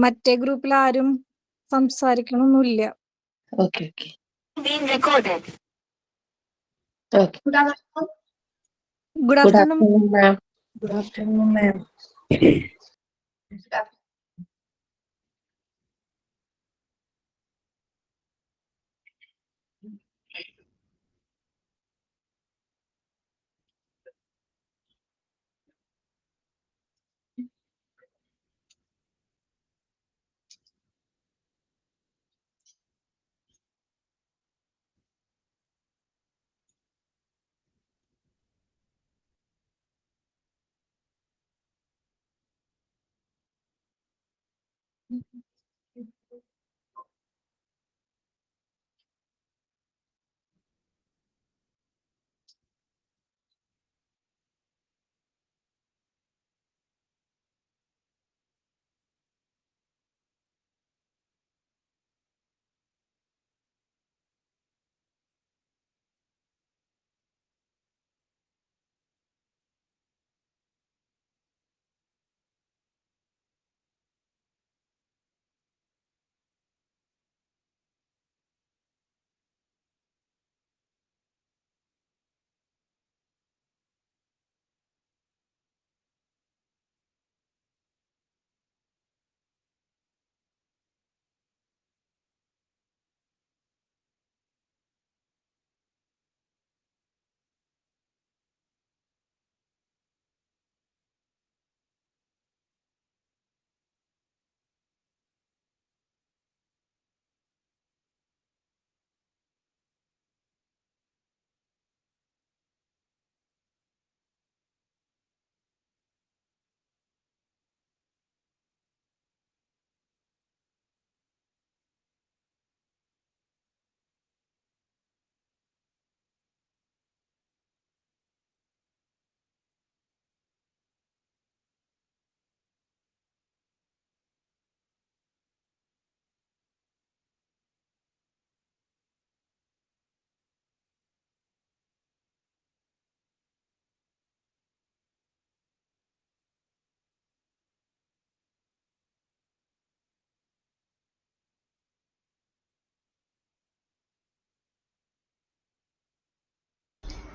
മറ്റേ ഗ്രൂപ്പിൽ ആരും സംസാരിക്കണമൊന്നുമില്ല. Okay. Being recorded. Okay. Good afternoon. Good afternoon, ma'am. Good afternoon, ma'am.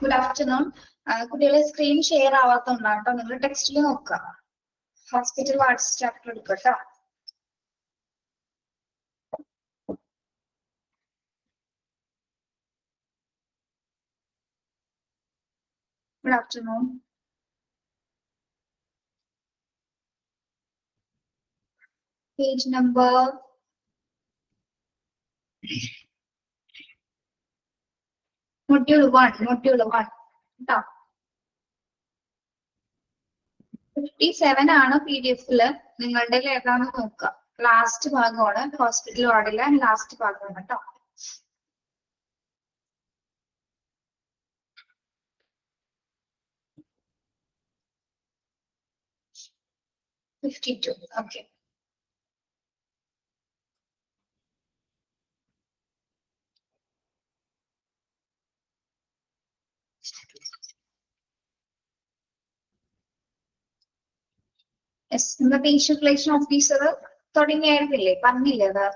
Good afternoon. കുട്ടികളെ screen share ആവാത്തോണ്ടാട്ടോ നിങ്ങൾ ടെക്സ്റ്റിൽ നോക്കുക. ഹോസ്പിറ്റൽ വാർഡ്സ് ചാപ്റ്റർ എടുക്കട്ടോ. Good afternoon. Page number module 1 ട്ടോ. 57 ആണ് PDF-ല്. നിങ്ങളുടെ ഏതാണെന്ന് നോക്കുക. ലാസ്റ്റ് ഭാഗമാണ് ഹോസ്പിറ്റൽ വാർഡിലെ ലാസ്റ്റ് ഭാഗമാണ് കേട്ടോ. Okay. Yes, the patient relation officer തുടങ്ങിയായിരുന്നില്ലേ, പറഞ്ഞില്ലേ അത്?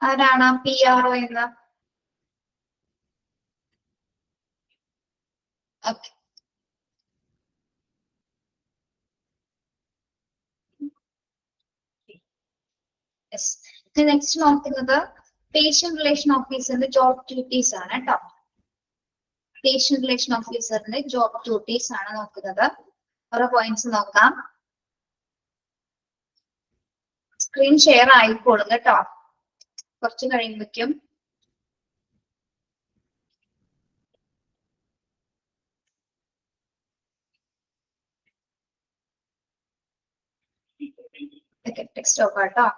ആരാണ് PRO എന്ന്? Okay. Yes. നെക്സ്റ്റ് നോക്കുന്നത് പേഷ്യന്റ് റിലേഷൻ ഓഫീസറിന്റെ ജോബ് ഡ്യൂട്ടീസ് ആണ് കേട്ടോ. പേഷ്യന്റ് റിലേഷൻ ഓഫീസറിന്റെ ജോബ് ഡ്യൂട്ടീസ് ആണ് നോക്കുന്നത്. ഓരോ പോയിന്റ്സ് നോക്കാം. സ്ക്രീൻ ഷെയർ ആയിക്കോളും കേട്ടോ, കുറച്ച് കഴിയുമ്പോഴേക്കും. ടെക്സ്റ്റ് നോക്കാം കേട്ടോ.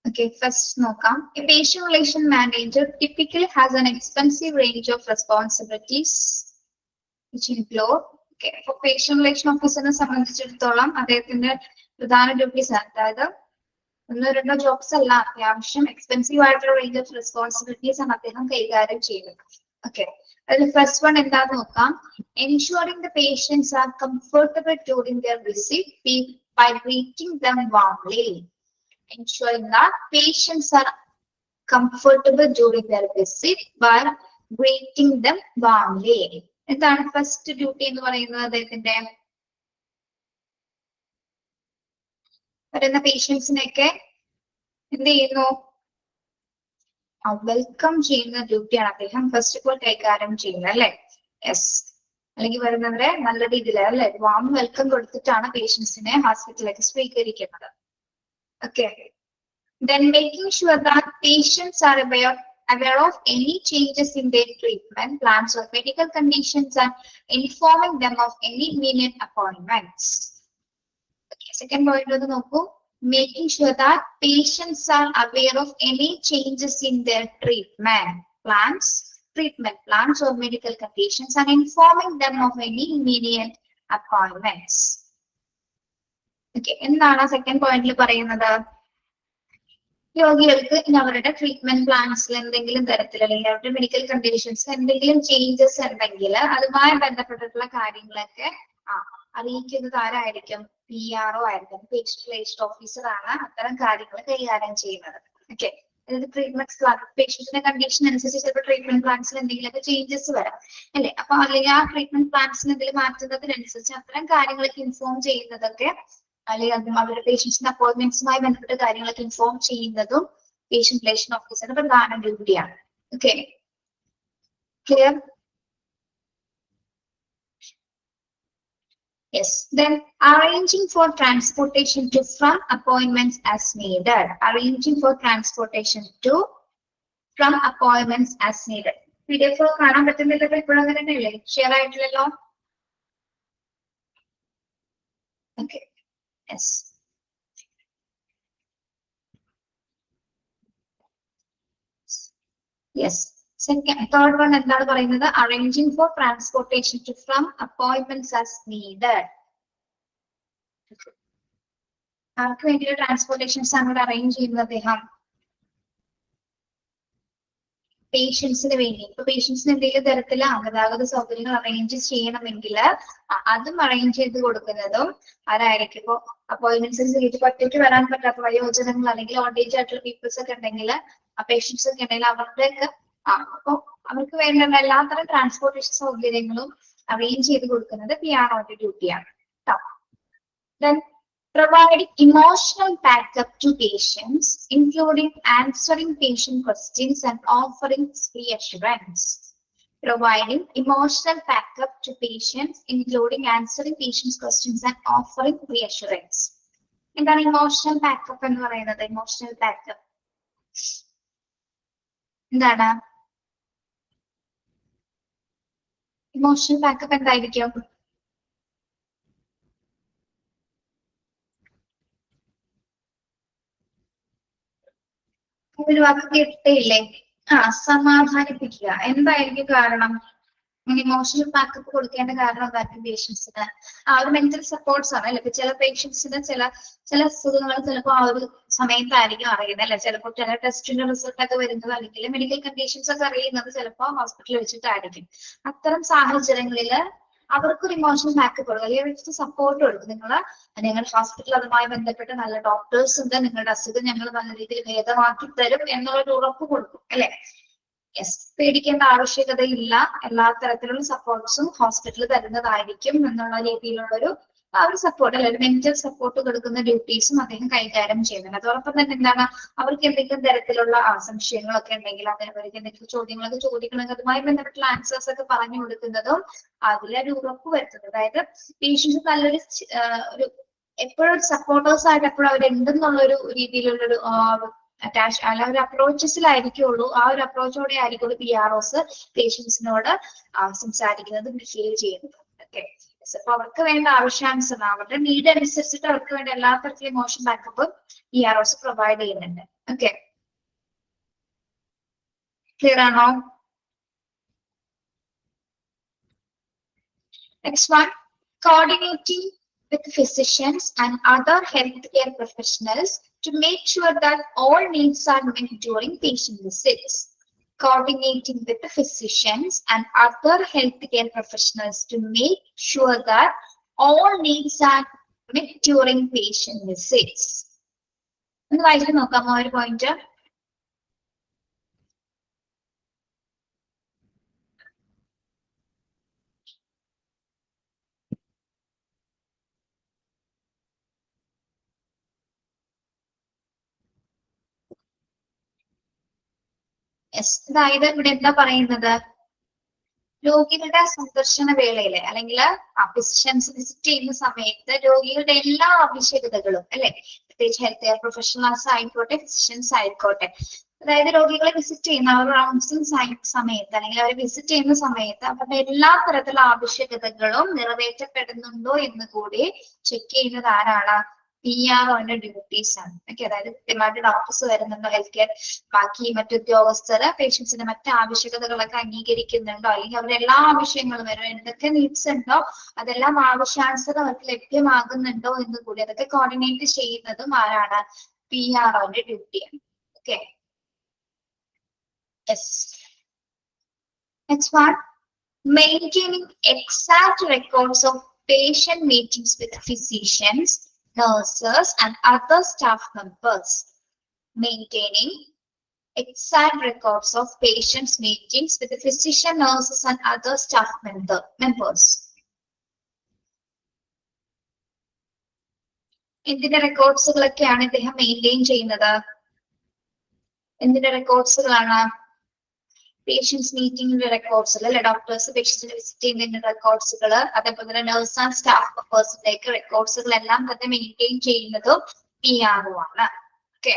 Okay, first നോക്കാം. A patient relation manager typically has an extensive range of responsibilities which include, okay, for patient relation officer സംബന്ധിച്ചിടത്തോളം അദ്ദേഹത്തിന്റെ പ്രധാന ഡ്യൂട്ടീസ് ആണ്. അതായത് ഒന്നോ രണ്ടോ ജോബ്സ് അല്ല, അത്യാവശ്യം എക്സ്പെൻസീവ് ആയിട്ടുള്ള റേഞ്ച് ഓഫ് റെസ്പോൺസിബിലിറ്റീസ് ആണ് അദ്ദേഹം കൈകാര്യം ചെയ്യുന്നത്. ഓക്കെ, അതിൽ ഫസ്റ്റ് വൺ എന്താന്ന് നോക്കാം. Ensuring the patients are comfortable during their visit by greeting them warmly. Ensuring that patients are comfortable during their visit by greeting them warmly. എന്താണ് first duty എന്ന് പറയുന്നത്? അദ്ദേഹത്തിന്റെ വരുന്ന പേഷ്യൻസിനെയൊക്കെ എന്ത് ചെയ്യുന്നു? വെൽക്കം ചെയ്യുന്ന ഡ്യൂട്ടിയാണ് അദ്ദേഹം ഫസ്റ്റ് ഓഫ് ഓൾ കൈകാര്യം ചെയ്യുന്നത്, അല്ലെ? യെസ്. അല്ലെങ്കിൽ വരുന്നവരെ നല്ല രീതിയിൽ അല്ലെ വാം വെൽക്കം കൊടുത്തിട്ടാണ് പേഷ്യൻസിനെ ഹോസ്പിറ്റലിലേക്ക് സ്വീകരിക്കുന്നത്. Okay, then making sure that patients are aware of any changes in their treatment plans or medical conditions and informing them of any immediate appointments. Okay, second point ഒന്ന് നോക്കൂ. Making sure that patients are aware of any changes in their treatment plans or medical conditions and informing them of any immediate appointments. Okay, എന്താണ് second പോയിന്റിൽ പറയുന്നത്? രോഗികൾക്ക് അവരുടെ treatment പ്ലാൻസിൽ എന്തെങ്കിലും തരത്തിൽ അല്ലെങ്കിൽ അവരുടെ മെഡിക്കൽ കണ്ടീഷൻസ് എന്തെങ്കിലും ചേഞ്ചസ് ഉണ്ടെങ്കിൽ അതുമായി ബന്ധപ്പെട്ടിട്ടുള്ള കാര്യങ്ങളൊക്കെ അറിയിക്കുന്നത് ആരായിരിക്കും? PRO ആയിരിക്കും. പേഷ്യന്റ് റിലേഷൻ ഓഫീസർ ആണ് അത്തരം കാര്യങ്ങൾ കൈകാര്യം ചെയ്യുന്നത്. ഓക്കെ, അതായത് ട്രീറ്റ്മെന്റ് പേഷ്യന്റിന്റെ കണ്ടീഷൻ അനുസരിച്ച് ചിലപ്പോൾ ട്രീറ്റ്മെന്റ് പ്ലാൻസിൽ എന്തെങ്കിലുമൊക്കെ ചേഞ്ചസ് വരാം, അല്ലെ? അപ്പൊ അല്ലെങ്കിൽ ആ ട്രീറ്റ്മെന്റ് പ്ലാൻസിൽ എന്തെങ്കിലും മാറ്റുന്നതിനനുസരിച്ച് അത്തരം കാര്യങ്ങളൊക്കെ ഇൻഫോം ചെയ്യുന്നതൊക്കെ അല്ലെങ്കിൽ അവരുടെ പേഷ്യൻസിന്റെ അപ്പോയിന്റ്മെന്റ്സുമായി ബന്ധപ്പെട്ട കാര്യങ്ങളൊക്കെ ഇൻഫോം ചെയ്യുന്നതും പേഷ്യന്റ് റിലേഷൻ ഓഫീസറുടെ പ്രധാന ഡ്യൂട്ടിയാണ്. Okay, clear? Yes. Then arranging for transportation to from appointments as needed. Arranging for transportation to from appointments as needed. PDF കാണാൻ പറ്റുന്നില്ല ഇപ്പോഴും അങ്ങനെ തന്നെയല്ലേ? ഷെയർ ആയിട്ടില്ലല്ലോ? Okay, yes. Yes. Third one എന്താണ് പറയുന്നത്? Arranging for transportation to from appointments as needed. ആർക്ക് വേണ്ടിയുള്ള transportations ആണ് ഇവിടെ അറേഞ്ച് ചെയ്യുന്നത് അദ്ദേഹം? പേഷ്യൻസിന് വേണ്ടി. ഇപ്പൊ പേഷ്യൻസിന് എന്തെങ്കിലും തരത്തില് ഗതാഗത സൗകര്യങ്ങൾ അറേഞ്ച് ചെയ്യണമെങ്കിൽ അതും അറേഞ്ച് ചെയ്ത് കൊടുക്കുന്നതും ആരായിരിക്കും? ഇപ്പൊ അപ്പോയിന്റ്മെന്റ്സ് ചെയ്തിട്ട് ഒറ്റയ്ക്ക് വരാൻ പറ്റാത്ത വയോജനങ്ങൾ അല്ലെങ്കിൽ ഓൾഡ് ഏജ് ആയിട്ടുള്ള പീപ്പിൾസ് ഒക്കെ ഉണ്ടെങ്കിൽ ആ പേഷ്യൻസ് ഒക്കെ ഉണ്ടെങ്കിൽ അവരുടെയൊക്കെ അപ്പൊ അവർക്ക് വേണ്ട എല്ലാത്തരം ട്രാൻസ്പോർട്ടേഷൻ സൗകര്യങ്ങളും അറേഞ്ച് ചെയ്ത് കൊടുക്കുന്നത് PROയുടെ ഡ്യൂട്ടിയാണ്. Then providing emotional backup to patients, including answering patient questions and offering reassurance. Providing emotional backup to patients, including answering patients' questions and offering reassurance. എന്താണ് ഇമോഷണൽ ബാക്കപ്പ് എന്ന് പറയുന്നത്? ഇമോഷണൽ ബാക്കപ്പ് എന്താണ്? Emotional backup എന്തായിരിക്കും? ഒരു വാക്ക് കേട്ടിട്ടില്ലേ? സമാധാനിപ്പിക്കുക. എന്തായിരിക്കും കാരണം? Emotional backup കൊടുക്കേണ്ട കാരണം എന്തായിരിക്കും? പേഷ്യൻസിന് ഒരു മെന്റൽ സപ്പോർട്ട്സ് ആണ് അല്ലെ? ചില പേഷ്യൻസിന് ചില അസുഖങ്ങൾ ചിലപ്പോൾ ആ ഒരു സമയത്തായിരിക്കും അറിയുന്നത് അല്ലെ? ചിലപ്പോൾ ചില ടെസ്റ്റിന്റെ റിസൾട്ട് ഒക്കെ വരുന്നത് അല്ലെങ്കിൽ മെഡിക്കൽ കണ്ടീഷൻസ് ഒക്കെ അറിയുന്നത് ചിലപ്പോൾ ഹോസ്പിറ്റലിൽ വെച്ചിട്ടായിരിക്കും. അത്തരം സാഹചര്യങ്ങളിൽ അവർക്കൊരു ഇമോഷണൽ ബാക്കപ്പ് കൊടുക്കും, അല്ലെങ്കിൽ സപ്പോർട്ട് കൊടുക്കും. നിങ്ങളുടെ ഹോസ്പിറ്റൽ അതുമായി ബന്ധപ്പെട്ട് നല്ല ഡോക്ടേഴ്സ് ഉണ്ട്, നിങ്ങളുടെ അസുഖം ഞങ്ങൾ നല്ല രീതിയിൽ ഭേദമാക്കി തരും എന്നുള്ളൊരു ഉറപ്പ് കൊടുക്കും അല്ലെ? യെസ്, പേടിക്കേണ്ട ആവശ്യകതയില്ല, എല്ലാ തരത്തിലുള്ള സപ്പോർട്ട്സും ഹോസ്പിറ്റൽ തരുന്നതായിരിക്കും എന്നുള്ള രീതിയിലുള്ളൊരു ഒരു സപ്പോർട്ട് അല്ലെ, മെന്റൽ സപ്പോർട്ട് കൊടുക്കുന്ന ഡ്യൂട്ടീസും അദ്ദേഹം കൈകാര്യം ചെയ്യുന്നുണ്ട്. അതോടൊപ്പം തന്നെ എന്താണ്, അവർക്ക് എന്തെങ്കിലും തരത്തിലുള്ള സംശയങ്ങളൊക്കെ ഉണ്ടെങ്കിൽ അവർക്ക് എന്തെങ്കിലും ചോദ്യങ്ങളൊക്കെ ചോദിക്കണമെങ്കിൽ അതുമായി ബന്ധപ്പെട്ടുള്ള ആൻസേഴ്സ് ഒക്കെ പറഞ്ഞു കൊടുക്കുന്നതും അതിലൊരു ഉറപ്പ് വരുത്തുന്നത്. അതായത് പേഷ്യൻസ് നല്ലൊരു ഒരു എപ്പോഴും സപ്പോർട്ടേഴ്സ് ആയിട്ട് എപ്പോഴും അവരുണ്ടെന്നുള്ളൊരു രീതിയിലുള്ളൊരു അറ്റാച്ച് അല്ല ഒരു അപ്രോച്ചസിലായിരിക്കുള്ളൂ. ആ ഒരു അപ്രോച്ചോടെ ആയിരിക്കുള്ളൂ PROs പേഷ്യൻസിനോട് സംസാരിക്കുന്നത്, ബിഹേവ് ചെയ്യുന്നത്. ഓക്കെ, അപ്പൊ അവർക്ക് വേണ്ട ആവശ്യാനുസരണം അവരുടെ നീഡ് അനുസരിച്ചിട്ട് അവർക്ക് വേണ്ട എല്ലാ തരത്തിലും ഇമോഷൻ ബാക്കപ്പ് PROs പ്രൊവൈഡ് ചെയ്യുന്നുണ്ട്. ഓക്കെ, ക്ലിയർ ആണോ? Next one, coordinating with physicians and other healthcare professionals to make sure that all needs are met during patient visits. Coordinating with the physicians and other healthcare professionals to make sure that all needs are met during patient visits. ഒന്ന് വായിച്ചു നോക്കാമോ ഒരു point? അതായത് ഇവിടെ എന്താ പറയുന്നത്, രോഗികളുടെ സന്ദർശന വേളയില് അല്ലെങ്കിൽ ഫിസിഷ്യൻസ് വിസിറ്റ് ചെയ്യുന്ന സമയത്ത് രോഗികളുടെ എല്ലാ ആവശ്യകതകളും അല്ലെ, പ്രത്യേകിച്ച് ഹെൽത്ത് കെയർ പ്രൊഫഷണൽസ് ആയിക്കോട്ടെ ഫിസിഷ്യൻസ് ആയിക്കോട്ടെ, അതായത് രോഗികളെ വിസിറ്റ് ചെയ്യുന്ന അവർ റൗണ്ട്സിങ് സമയത്ത് അല്ലെങ്കിൽ അവരെ വിസിറ്റ് ചെയ്യുന്ന സമയത്ത് അവരുടെ എല്ലാ തരത്തിലുള്ള ആവശ്യകതകളും നിറവേറ്റപ്പെടുന്നുണ്ടോ എന്ന് കൂടി ചെക്ക് ചെയ്യുന്നത് ആരാണ്? PROന്റെ ഡ്യൂട്ടീസ് ആണ്. ഓക്കെ, അതായത് കൃത്യമായിട്ട് ഡോക്ടേഴ്സ് വരുന്നുണ്ടോ, ഹെൽത്ത് കെയർ ബാക്കി മറ്റുദ്യോഗസ്ഥര് പേഷ്യൻസിന്റെ മറ്റു ആവശ്യകതകളൊക്കെ അംഗീകരിക്കുന്നുണ്ടോ, അല്ലെങ്കിൽ അവരുടെ എല്ലാ ആവശ്യങ്ങളും വരും എന്തൊക്കെ നീഡ്സ് ഉണ്ടോ അതെല്ലാം ആവശ്യാനുസരണം അവർക്ക് ലഭ്യമാകുന്നുണ്ടോ എന്ന് കൂടി അതൊക്കെ കോർഡിനേറ്റ് ചെയ്യുന്നതും ആരാണ്? PROന്റെ ഡ്യൂട്ടിയാണ്. Okay, next one, maintaining exact records of patient meetings with physicians, nurses and other staff members. Maintaining exact records of patients meetings with the physician, nurses and other staff members. എന്തിന്റെ റെക്കോർഡ്സുകളൊക്കെയാണ് ഇദ്ദേഹം maintain ചെയ്യുന്നത്? എന്തിന്റെ റെക്കോർഡ്സുകളാണ്? Patients മീറ്റിംഗിന്റെ റെക്കോർഡ്സുകൾ അല്ലെ, doctors പേഷ്യൻസിനെ visit ചെയ്യുന്നതിന്റെ റെക്കോർഡ്സുകൾ, അതേപോലെ തന്നെ nurse and staff മെമ്പേഴ്സിന്റെയൊക്കെ റെക്കോർഡ്സുകൾ എല്ലാം തന്നെ മെയിൻറ്റെയിൻ ചെയ്യുന്നതും PRO ആണ്. Okay,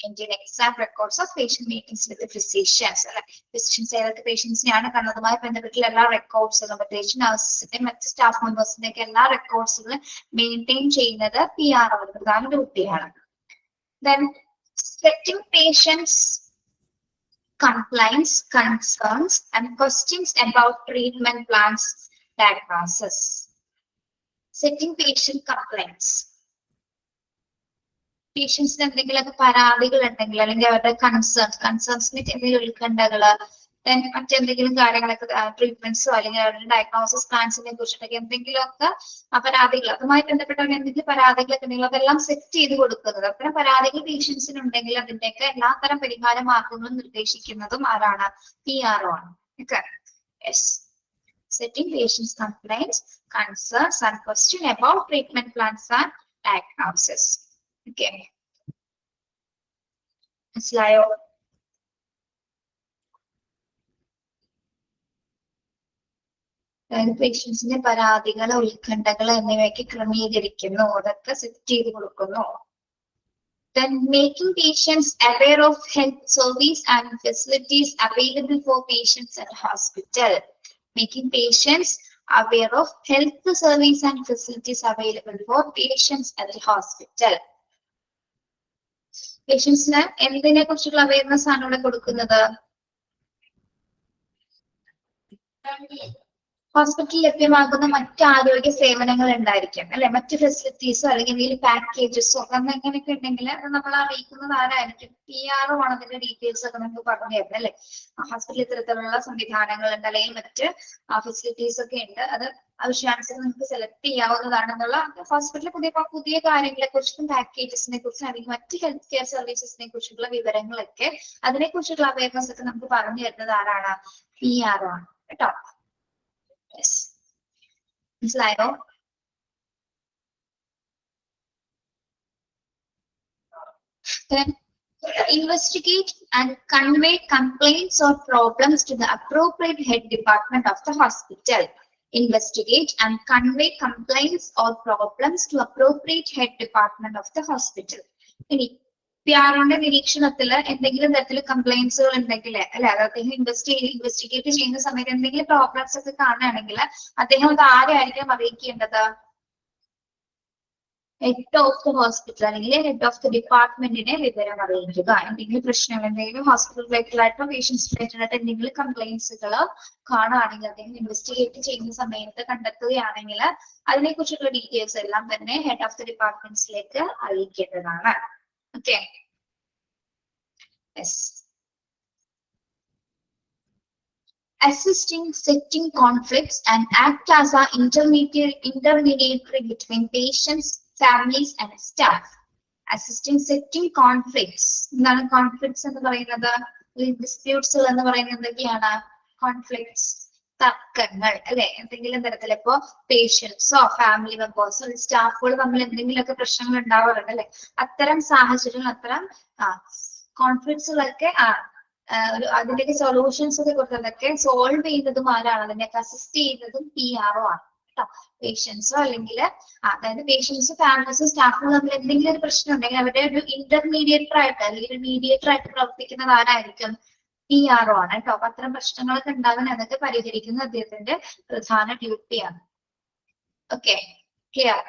maintain exact records of patient meetings with physicians അല്ലെ, ഫിസിഷ്യൻസ് ഏതൊക്കെ പേഷ്യൻസിനെയാണ് കണ്ടതുമായി ബന്ധപ്പെട്ടുള്ള എല്ലാ റെക്കോർഡ്സുകളും പ്രത്യേകിച്ച് നഴ്സിന്റെ മറ്റ് സ്റ്റാഫ് മെമ്പേഴ്സിന്റെ ഒക്കെ എല്ലാ റെക്കോർഡ്സുകളും മെയിൻറ്റെയിൻ ചെയ്യുന്നത് PRO പ്രധാന ഡ്യൂട്ടിയാണ്. Then setting patients complaints, concerns and questions about treatment plans, diagnosis. Setting patient complaints. പേഷ്യൻസിന് എന്തെങ്കിലുമൊക്കെ പരാതികൾ ഉണ്ടെങ്കിൽ അല്ലെങ്കിൽ അവരുടെ കൺസേൺസിന് എന്തെങ്കിലും ഉത്കണ്ഠകള്, മറ്റെന്തെങ്കിലും കാര്യങ്ങളൊക്കെ ട്രീറ്റ്മെന്റ്സോ അല്ലെങ്കിൽ അവരുടെ ഡയഗ്നോസിസ് പ്ലാൻസിനെ കുറിച്ചിട്ടൊക്കെ എന്തെങ്കിലുമൊക്കെ പരാതികൾ അതുമായി ബന്ധപ്പെട്ട എന്തെങ്കിലും പരാതികളൊക്കെ ഉണ്ടെങ്കിൽ അതെല്ലാം സെറ്റ് ചെയ്ത് കൊടുക്കുന്നത്. അത്തരം പരാതികൾ പേഷ്യൻസിനുണ്ടെങ്കിൽ അതിന്റെയൊക്കെ എല്ലാത്തരം പരിഹാര മാർഗങ്ങളും നിർദ്ദേശിക്കുന്നതും ആരാണ്? PRO ആണ്. Okay, yes, setting patients complaints, concerns and question about treatment plans and diagnosis. Okay, മനസ്സിലായോ? അതായത് പേഷ്യൻസിന്റെ പരാതികൾ, ഉത്കണ്ഠകൾ എന്നിവയൊക്കെ ക്രമീകരിക്കുന്നു, അതൊക്കെ സെറ്റ് ചെയ്ത് കൊടുക്കുന്നു. Then making patients aware of health service and facilities available for patients at hospital. Making patients aware of health service and facilities available for patients at the hospital. പേഷ്യൻസിന് എന്തിനെ കുറിച്ചുള്ള അവയർനെസ് ആണ് ഇവിടെ കൊടുക്കുന്നത്? ഹോസ്പിറ്റലിൽ ലഭ്യമാകുന്ന മറ്റ് ആരോഗ്യ സേവനങ്ങൾ ഉണ്ടായിരിക്കും അല്ലെ, മറ്റ് ഫെസിലിറ്റീസോ അല്ലെങ്കിൽ എന്തെങ്കിലും പാക്കേജസോ അങ്ങനെയൊക്കെ ഉണ്ടെങ്കിൽ അത് നമ്മൾ അറിയിക്കുന്നത് ആരായിരിക്കും? PRO ആണ് അതിന്റെ ഡീറ്റെയിൽസ് ഒക്കെ നമുക്ക് പറഞ്ഞു തരുന്നത് അല്ലെ. ഹോസ്പിറ്റലിൽ ഇത്തരത്തിലുള്ള സംവിധാനങ്ങളുണ്ട് അല്ലെങ്കിൽ മറ്റ് ഫെസിലിറ്റീസ് ഒക്കെ ഉണ്ട്, അത് ആവശ്യാനുസരണം നമുക്ക് സെലക്ട് ചെയ്യാവുന്നതാണെന്നുള്ള ഹോസ്പിറ്റലിൽ പുതിയ കാര്യങ്ങളെ കുറിച്ചും പാക്കേജസിനെ കുറിച്ചും അല്ലെങ്കിൽ മറ്റ് ഹെൽത്ത് കെയർ സർവീസസിനെ കുറിച്ചുള്ള വിവരങ്ങളൊക്കെ അതിനെ കുറിച്ചുള്ള അവയർനെസ് ഒക്കെ നമുക്ക് പറഞ്ഞു തരുന്നത് ആരാണ്? PRO ആണ് കേട്ടോ. Yes. മനസ്സിലായോ? Then investigate and convey complaints or problems to the appropriate head department of the hospital. Investigate and convey complaints or problems to appropriate head department of the hospital. PROന്റെ നിരീക്ഷണത്തിൽ എന്തെങ്കിലും തരത്തിൽ കംപ്ലൈന്റ്സുകൾ ഉണ്ടെങ്കിൽ അല്ലെ, അത് അദ്ദേഹം ഇൻവെസ്റ്റിഗേറ്റ് ചെയ്യുന്ന സമയത്ത് എന്തെങ്കിലും പ്രോബ്ലംസ് ഒക്കെ കാണുകയാണെങ്കിൽ അദ്ദേഹം അത് ആരെയായിരിക്കും അറിയിക്കേണ്ടത്? ഹെഡ് ഓഫ് ദ ഹോസ്പിറ്റൽ അല്ലെങ്കിൽ ഹെഡ് ഓഫ് ദ ഡിപ്പാർട്ട്മെന്റിനെ വിവരം അറിയിക്കുക. എന്തെങ്കിലും പ്രശ്നങ്ങൾ, എന്തെങ്കിലും ഹോസ്പിറ്റൽ റിലേറ്റഡ് ആയിട്ടോ പേഷ്യൻസ് റിലേറ്റഡ് ആയിട്ട് എന്തെങ്കിലും കംപ്ലൈൻസുകൾ കാണുകയാണെങ്കിൽ, അല്ലെങ്കിൽ ഇൻവെസ്റ്റിഗേറ്റ് ചെയ്യുന്ന സമയത്ത് കണ്ടെത്തുകയാണെങ്കിൽ അതിനെ കുറിച്ചുള്ള ഡീറ്റെയിൽസ് എല്ലാം തന്നെ ഹെഡ് ഓഫ് ദ ഡിപ്പാർട്ട്മെന്റ്സിലേക്ക് അറിയിക്കേണ്ടതാണ്. Okay. Assisting setting conflicts and act as an intermediary between patients, families and staff. Assisting setting conflicts. എന്താണ് conflicts എന്ന് പറയുന്നത്? Disputes എന്ന് പറയുന്നത് എന്തൊക്കെയാണ്? Conflicts, തർക്കങ്ങൾ അല്ലെ? എന്തെങ്കിലും തരത്തിൽ ഇപ്പോ പേഷ്യൻസോ ഫാമിലി മെമ്പേഴ്സോ സ്റ്റാഫുകൾ തമ്മിൽ എന്തെങ്കിലുമൊക്കെ പ്രശ്നങ്ങൾ ഉണ്ടാവാറുണ്ട് അല്ലെ? അത്തരം സാഹചര്യങ്ങൾ, അത്തരം കോൺഫ്ലിക്ട്സുകളൊക്കെ അതിന്റെയൊക്കെ സൊല്യൂഷൻസ് ഒക്കെ കൊടുത്തതൊക്കെ സോൾവ് ചെയ്യുന്നതും ആരാണ്? അതിനെയൊക്കെ അസിസ്റ്റ് ചെയ്യുന്നതും PRO ആണ് കേട്ടോ. പേഷ്യൻസോ അല്ലെങ്കിൽ അതായത് പേഷ്യൻസ്, ഫാമിലീസ്, സ്റ്റാഫുകൾ തമ്മിൽ എന്തെങ്കിലും ഒരു പ്രശ്നം ഉണ്ടെങ്കിൽ അവരുടെ ഒരു ഇന്റർമീഡിയേറ്റർ ആയിട്ട് അല്ലെങ്കിൽ ഒരു മീഡിയേറ്റർ ആയിട്ട് പ്രവർത്തിക്കുന്നത് ആരായിരിക്കും? PRO ആണ് കേട്ടോ. അപ്പൊ അത്തരം പ്രശ്നങ്ങളൊക്കെ ഉണ്ടാകാൻ അതൊക്കെ പരിഹരിക്കുന്നത് അദ്ദേഹത്തിന്റെ പ്രധാന ഡ്യൂട്ടിയാണ്. Okay, clear?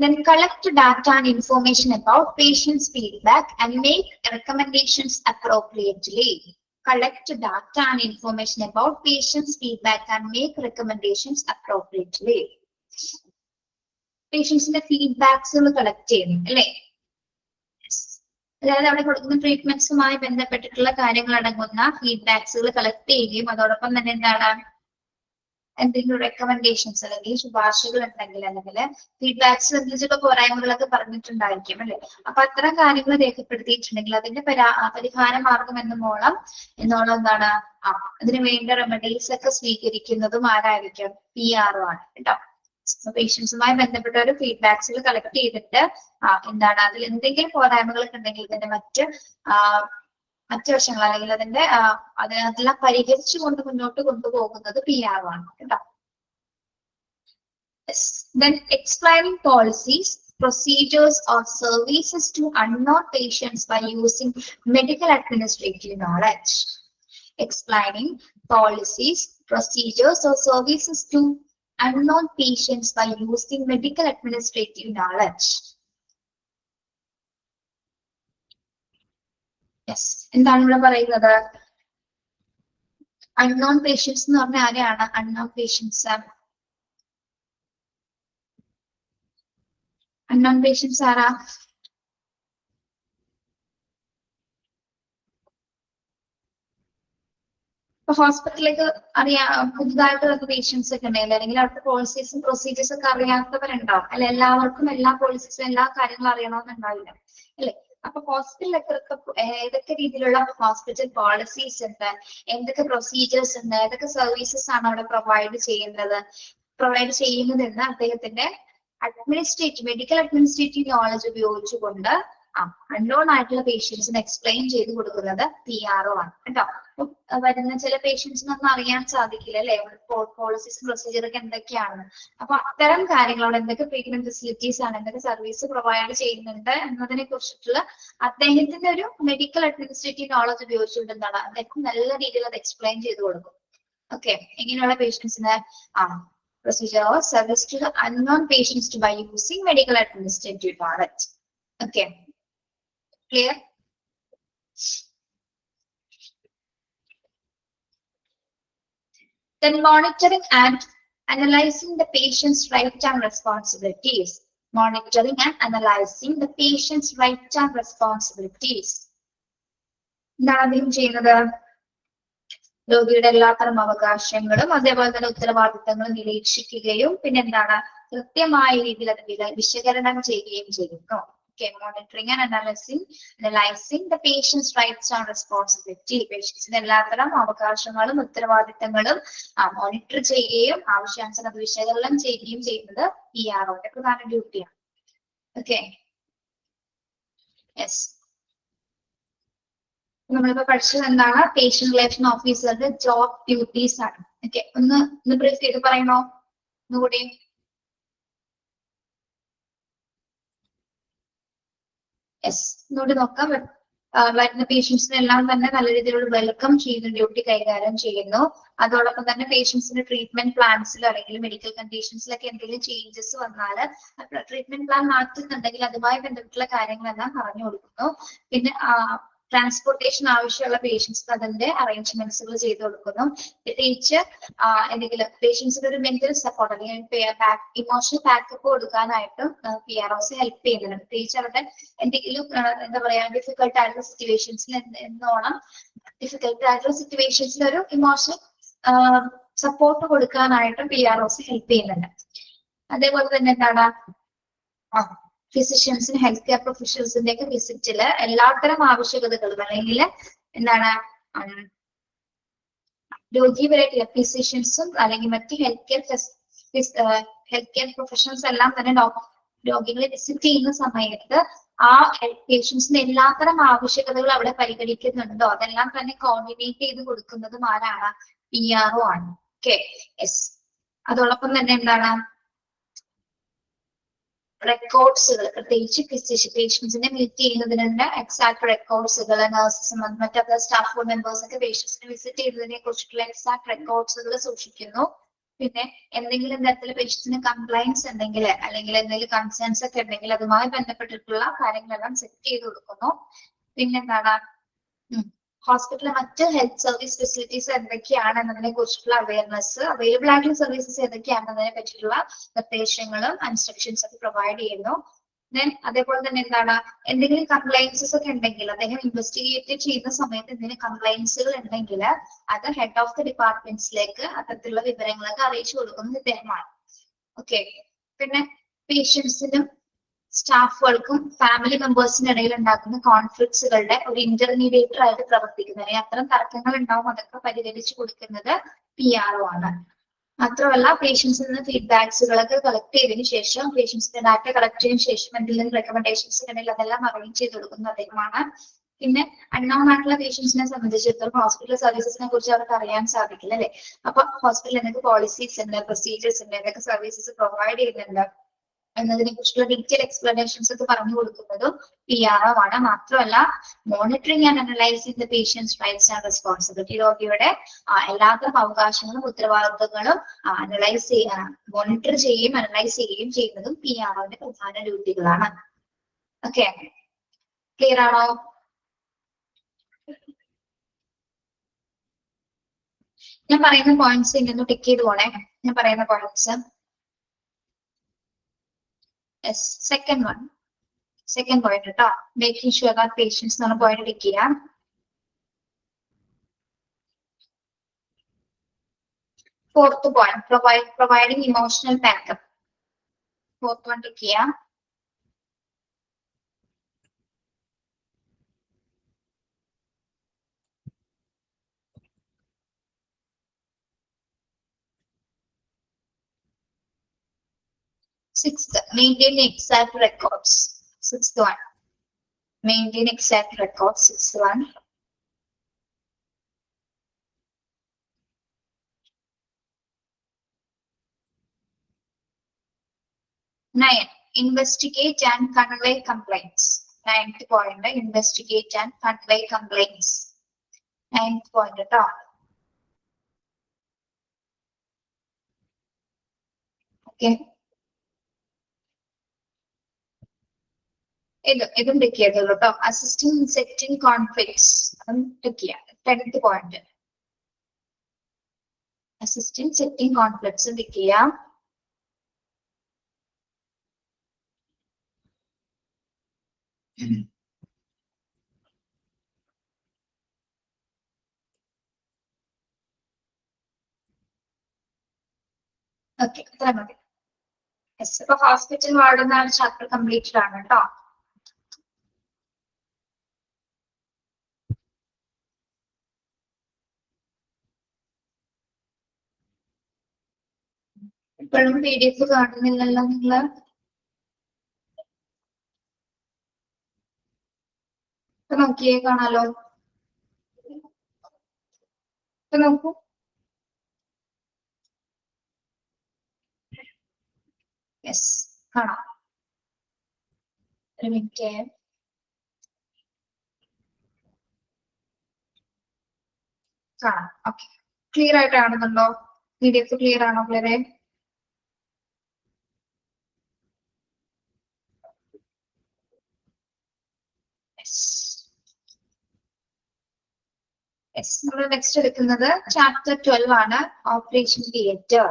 Then collect data and information about patients' feedback and make recommendations appropriately. Collect data and information about patients' feedback and make recommendations appropriately. Patients' feedbacks collect ചെയ്യുന്നു അല്ലേ? അതായത് അവിടെ കൊടുക്കുന്ന ട്രീറ്റ്മെന്റ്സുമായി ബന്ധപ്പെട്ടിട്ടുള്ള കാര്യങ്ങൾ അടങ്ങുന്ന ഫീഡ്ബാക്സുകൾ കളക്ട് ചെയ്യുകയും അതോടൊപ്പം തന്നെ എന്താണ് എന്തെങ്കിലും റെക്കമെൻഡേഷൻസ് അല്ലെങ്കിൽ ശുപാർശകൾ ഉണ്ടെങ്കിൽ അല്ലെങ്കിൽ ഫീഡ്ബാക്സ് സംബന്ധിച്ചുള്ള പോരായ്മകളൊക്കെ പറഞ്ഞിട്ടുണ്ടായിരിക്കും അല്ലെ? അപ്പൊ അത്തരം കാര്യങ്ങൾ രേഖപ്പെടുത്തിയിട്ടുണ്ടെങ്കിൽ അതിന്റെ പരിഹാര മാർഗം എന്നോളം എന്താണ് അതിന് വേണ്ട റെമഡീസ് ഒക്കെ സ്വീകരിക്കുന്നതും ആരായിരിക്കും? PRO ആണ് കേട്ടോ. പേഷ്യൻസുമായി ബന്ധപ്പെട്ട ഒരു ഫീഡ്ബാക്സുകൾ കളക്ട് ചെയ്തിട്ട് എന്താണ് അതിൽ എന്തെങ്കിലും പോരായ്മകളൊക്കെ ഉണ്ടെങ്കിൽ ഇതിന്റെ മറ്റു വശങ്ങൾ അല്ലെങ്കിൽ അതെല്ലാം പരിഹരിച്ചുകൊണ്ട് മുന്നോട്ട് കൊണ്ടുപോകുന്നത് PRO ആണ് കേട്ടോ. Then explaining policies, procedures or services to unknown patients by using medical administrative knowledge. Explaining policies, procedures or services to unknown patients by using medical administrative knowledge. എന്താണ് ഇവിടെ പറയുന്നത്? അൺനോൺ പേഷ്യൻസ് എന്ന് പറഞ്ഞാൽ ആരെയാണ് അൺനോൺ പേഷ്യൻസ്? അൺനോൺ പേഷ്യൻസ് ആരാ? ഇപ്പൊ ഹോസ്പിറ്റലിലേക്ക് പുതുതായിട്ട് വരുന്ന പേഷ്യൻസ് ഒക്കെ ഉണ്ടെങ്കിൽ അല്ലെങ്കിൽ അവിടുത്തെ പോളിസീസും പ്രൊസീജിയേഴ്സ് ഒക്കെ അറിയാത്തവരുണ്ടാവും അല്ലെ? എല്ലാവർക്കും എല്ലാ പോളിസീസും എല്ലാ കാര്യങ്ങളും അറിയണമെന്നുണ്ടാവില്ല അല്ലെ? അപ്പൊ ഹോസ്പിറ്റലിലൊക്കെ ഏതൊക്കെ രീതിയിലുള്ള ഹോസ്പിറ്റൽ പോളിസീസ് ഉണ്ട്, എന്തൊക്കെ പ്രൊസീജിയേഴ്സ് ഉണ്ട്, ഏതൊക്കെ സർവീസസ് ആണ് അവിടെ പ്രൊവൈഡ് ചെയ്യുന്നതെന്ന് അദ്ദേഹത്തിന്റെ മെഡിക്കൽ അഡ്മിനിസ്ട്രേറ്റീവ് നോളജ് ഉപയോഗിച്ചുകൊണ്ട് അൺനോൺ ആയിട്ടുള്ള പേഷ്യൻസിന് എക്സ്പ്ലെയിൻ ചെയ്ത് കൊടുക്കുന്നത് PRO ആണ് കേട്ടോ. വരുന്ന ചില പേഷ്യൻസിനൊന്നും അറിയാൻ സാധിക്കില്ല അല്ലെ പോളിസീസും പ്രൊസീജിയറൊക്കെ എന്തൊക്കെയാണെന്ന്. അപ്പൊ അത്തരം കാര്യങ്ങളോട് എന്തൊക്കെ ട്രീറ്റ്മെന്റ് ഫെസിലിറ്റീസ് ആണ്, എന്തൊക്കെ സർവീസ് പ്രൊവൈഡ് ചെയ്യുന്നുണ്ട് എന്നതിനെ കുറിച്ചിട്ടുള്ള അദ്ദേഹത്തിന്റെ ഒരു മെഡിക്കൽ അഡ്മിനിസ്ട്രേറ്റീവ് നോളജ് ഉപയോഗിച്ചുകൊണ്ട് എന്താണ് അദ്ദേഹം നല്ല രീതിയിൽ അത് എക്സ്പ്ലെയിൻ ചെയ്ത് കൊടുക്കും. ഓക്കെ, ഇങ്ങനെയുള്ള പേഷ്യൻസിന് procedure or service to the unknown patients by using medical administrative knowledge. Okay, clear? Then monitoring and analyzing the patient's right and responsibilities. Monitoring and analyzing the patient's right and responsibilities. എന്താണ് ചെയ്യുന്നത്? രോഗിയുടെ എല്ലാത്തരം അവകാശങ്ങളും അതേപോലെ തന്നെ ഉത്തരവാദിത്തങ്ങളും നിരീക്ഷിക്കുകയും പിന്നെ എന്താണ് കൃത്യമായ രീതിയിൽ അത് വിശകലനം ചെയ്യുകയും ചെയ്യുന്നു. Okay, monitoring and analyzing the patient's rights and responsibility. പേഷ്യൻസിന്റെ എല്ലാത്തരം അവകാശങ്ങളും ഉത്തരവാദിത്തങ്ങളും മോണിറ്റർ ചെയ്യുകയും ആവശ്യാനുസരണം അത് വിശകലനം ചെയ്യുകയും ചെയ്യുന്നത് PROയുടെ പ്രധാന ഡ്യൂട്ടിയാണ്. Okay, yes. നമ്മളിപ്പോ പഠിച്ചത് എന്താണ്? പേഷ്യന്റ് റിലേഷൻ ഓഫീസറുടെ ജോബ് ഡ്യൂട്ടീസ് ആണ്. ഓക്കെ, ഒന്ന് ബ്രീഫ് ചെയ്ത് പറയണോ ഒന്നുകൂടി? യെസ്, ഒന്നുകൂടി നോക്കാം. വരുന്ന പേഷ്യൻസിനെല്ലാം തന്നെ നല്ല രീതിയിലുള്ള വെൽക്കം ചെയ്യുന്നു, ഡ്യൂട്ടി കൈകാര്യം ചെയ്യുന്നു. അതോടൊപ്പം തന്നെ പേഷ്യൻസിന്റെ ട്രീറ്റ്മെന്റ് പ്ലാൻസിലോ അല്ലെങ്കിൽ മെഡിക്കൽ കണ്ടീഷൻസിലൊക്കെ എന്തെങ്കിലും ചേഞ്ചസ് വന്നാൽ ട്രീറ്റ്മെന്റ് പ്ലാൻ മാറ്റുന്നുണ്ടെങ്കിൽ അതുമായി ബന്ധപ്പെട്ടുള്ള കാര്യങ്ങളെല്ലാം പറഞ്ഞു കൊടുക്കുന്നു. പിന്നെ ട്രാൻസ്പോർട്ടേഷൻ ആവശ്യമുള്ള പേഷ്യൻസിന് അതിന്റെ അറേഞ്ച്മെന്റ്സുകൾ ചെയ്തു കൊടുക്കുന്നു. പ്രത്യേകിച്ച് എന്തെങ്കിലും പേഷ്യൻസിന് ഒരു മെന്റൽ സപ്പോർട്ട് അല്ലെങ്കിൽ ഇമോഷണൽ ബാക്കപ്പ് കൊടുക്കാനായിട്ടും PROs ഹെൽപ്പ് ചെയ്യുന്നുണ്ട്. പ്രത്യേകിച്ച് അവരുടെ എന്തെങ്കിലും എന്താ പറയാ ഡിഫിക്കൽട്ട് ആയിട്ടുള്ള സിറ്റുവേഷൻസിൽ ഒരു ഇമോഷണൽ സപ്പോർട്ട് കൊടുക്കാനായിട്ടും PROs ഹെൽപ്പ് ചെയ്യുന്നുണ്ട്. അതേപോലെ തന്നെ എന്താണ് ഫിസിഷ്യൻസിന് ഹെൽത്ത് കെയർ പ്രൊഫഷണൽസിന്റെ ഒക്കെ വിസിറ്റില് എല്ലാത്തരം ആവശ്യകതകളും അല്ലെങ്കിൽ എന്താണ് രോഗിപരമായിട്ടുള്ള ഫിസിഷ്യൻസും അല്ലെങ്കിൽ മറ്റ് ഹെൽത്ത് കെയർ പ്രൊഫഷണൽസ് എല്ലാം തന്നെ രോഗികളെ വിസിറ്റ് ചെയ്യുന്ന സമയത്ത് ആ പേഷ്യൻസിന്റെ എല്ലാത്തരം ആവശ്യകതകൾ അവിടെ പരിഗണിക്കുന്നുണ്ടോ അതെല്ലാം തന്നെ കോർഡിനേറ്റ് ചെയ്ത് കൊടുക്കുന്നതും ആരാണ്? PRO ആണ്. Okay, yes. അതോടൊപ്പം തന്നെ എന്താണ് റെക്കോർഡ്സുകൾ, പ്രത്യേകിച്ച് പേഷ്യൻസിനെ മീറ്റ് ചെയ്യുന്നതിനുള്ള എക്സാക്ട് റെക്കോർഡ്സുകൾ, നഴ്സസും മറ്റു സ്റ്റാഫ് മെമ്പേഴ്സ് ഒക്കെ പേഷ്യൻസിനെ വിസിറ്റ് ചെയ്തതിനെ കുറിച്ചിട്ടുള്ള എക്സാക്ട് റെക്കോർഡ്സുകൾ സൂക്ഷിക്കുന്നു. പിന്നെ എന്തെങ്കിലും തരത്തിൽ പേഷ്യൻസിന് കംപ്ലൈൻസ് ഉണ്ടെങ്കിൽ അല്ലെങ്കിൽ എന്തെങ്കിലും കൺസേൺസ് ഒക്കെ ഉണ്ടെങ്കിൽ അതുമായി ബന്ധപ്പെട്ടിട്ടുള്ള കാര്യങ്ങളെല്ലാം സെറ്റ് ചെയ്ത് കൊടുക്കുന്നു. പിന്നെന്താണ് ഹോസ്പിറ്റലിലെ മറ്റ് ഹെൽത്ത് സർവീസ് ഫെസിലിറ്റീസ് എന്തൊക്കെയാണ് എന്നതിനെ കുറിച്ചിട്ടുള്ള അവയർനെസ്, അവൈലബിൾ ആയിട്ടുള്ള സർവീസസ് ഏതൊക്കെയാണെന്നതിനെ പറ്റിയിട്ടുള്ള നിർദ്ദേശങ്ങളും ഇൻസ്ട്രക്ഷൻസ് ഒക്കെ പ്രൊവൈഡ് ചെയ്യുന്നു. ദെൻ അതേപോലെ തന്നെ എന്താണ് എന്തെങ്കിലും കംപ്ലൈൻസസ് ഒക്കെ ഉണ്ടെങ്കിൽ അദ്ദേഹം ഇൻവെസ്റ്റിഗേറ്റ് ചെയ്യുന്ന സമയത്ത് എന്തെങ്കിലും കംപ്ലൈൻസുകൾ ഉണ്ടെങ്കിൽ അത് ഹെഡ് ഓഫ് ദി ഡിപ്പാർട്ട്മെന്റ്സിലേക്ക് അത്തരത്തിലുള്ള വിവരങ്ങളൊക്കെ അറിയിച്ചു കൊടുക്കുന്നത് ഇദ്ദേഹമാണ്. ഓക്കെ, പിന്നെ പേഷ്യൻസിനും സ്റ്റാഫുകൾക്കും ഫാമിലി മെമ്പേഴ്സിന് ഇടയിൽ ഉണ്ടാക്കുന്ന കോൺഫ്ലിക്ട്സുകളുടെ ഒരു ഇന്റർമീഡിയേറ്റർ ആയിട്ട് പ്രവർത്തിക്കുന്നത്, അത്തരം തർക്കങ്ങൾ ഉണ്ടാവും അതൊക്കെ പരിഹരിച്ചു കൊടുക്കുന്നത് PRO ആണ്. മാത്രമല്ല പേഷ്യൻസിൽ നിന്ന് ഫീഡ്ബാക്സുകളൊക്കെ കളക്ട് ചെയ്തതിനു ശേഷം പേഷ്യൻസിന്റെ ഡാറ്റ കളക്ട് ചെയ്തതിനു ശേഷം എന്തെങ്കിലും റെക്കമെൻഡേഷൻസ് ഉണ്ടെങ്കിൽ അതെല്ലാം അറേഞ്ച് ചെയ്ത് കൊടുക്കുന്നത് അദ്ദേഹമാണ്. പിന്നെ അൺനോൺ ആയിട്ടുള്ള പേഷ്യൻസിനെ സംബന്ധിച്ചിടത്തോളം ഹോസ്പിറ്റൽ സർവീസസിനെ കുറിച്ച് അവർക്ക് അറിയാൻ സാധിക്കില്ല അല്ലെ. അപ്പൊ ഹോസ്പിറ്റലിൽ എന്തൊക്കെ പോളിസീസ് ഉണ്ട്, പ്രൊസീജിയേഴ്സ് ഉണ്ട്, എന്തൊക്കെ സർവീസസ് പ്രൊവൈഡ് ചെയ്യുന്നുണ്ട് എന്നതിനെ കുറിച്ചുള്ള ഡീറ്റെയിൽ എക്സ്പ്ലനേഷൻസ് ഒക്കെ പറഞ്ഞു കൊടുക്കുന്നതും PRO ആണ്. മാത്രമല്ല monitoring and analysing the patients rights and responsibility, രോഗിയുടെ എല്ലാത്തരം അവകാശങ്ങളും ഉത്തരവാദിത്തങ്ങളും മോണിറ്റർ ചെയ്യുകയും അനലൈസ് ചെയ്യുകയും ചെയ്യുന്നതും PROന്റെ പ്രധാന ഡ്യൂട്ടികളാണ്. ഓക്കെ, ക്ലിയർ ആണോ? ഞാൻ പറയുന്ന പോയിന്റ്സ് ഇങ്ങനെ ടിക്ക് ചെയ്ത് പോണേ. ഞാൻ പറയുന്ന പോയിന്റ്സ് second point കേട്ടോ, making sure that patients എന്നാണ് പോയിന്റ് ടിക്ക് ചെയ്യാം. Fourth point, providing emotional backup. Fourth one tick ചെയ്യാം. Sixth, maintain exact records. Sixth one, maintain exact records. Sixth one. Nine, investigate and convey complaints. Ninth point, investigate and convey complaints. Ninth point at all. Okay. ഇതും tick ചെയ്തോളൂ കേട്ടോ. Assisting in setting conflicts tick ചെയ്യാം. 10th point, assisting setting conflicts tick ചെയ്യാം. Okay, അത്ര മതി. ഇപ്പൊ hospital ward എന്നാണ് chapter completed ആണ് കേട്ടോ. ഇപ്പോഴും PDF കാണുന്നില്ലല്ലോ നിങ്ങള്? ഇപ്പൊ നോക്കിയേ, കാണാലോ? ഇപ്പൊ നോക്കൂ. യെസ്, കാണാം. ഒരു മിനിറ്റ്. കാണാം. ഓക്കെ, ക്ലിയർ ആയിട്ട് കാണുന്നുണ്ടോ? PDF ക്ലിയർ ആണോ പിള്ളേരെ? നമ്മൾ നെക്സ്റ്റ് എടുക്കുന്നത് ചാപ്റ്റർ 12 ആണ്, operation theatre,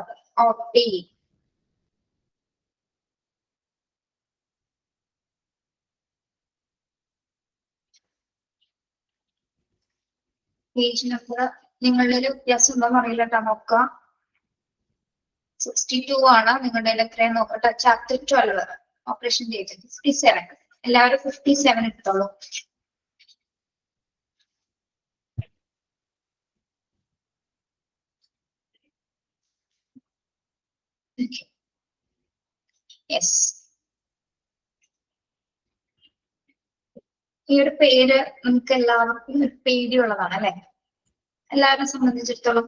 OT. Page number നിങ്ങളുടെ ഒരു വ്യത്യാസം ഉണ്ടോന്ന് അറിയില്ല കേട്ടോ, നോക്കാം. 62 ആണ് നിങ്ങളുടെ എത്രയും നോക്കട്ടെ. Chapter 12 operation theatre 57. എല്ലാവരും 57 എടുത്തോളൂ. യെസ്, ഈ ഒരു പേര് നമുക്ക് എല്ലാവർക്കും ഒരു പേടിയുള്ളതാണ് അല്ലെ? എല്ലാവരും സംബന്ധിച്ചിടത്തോളം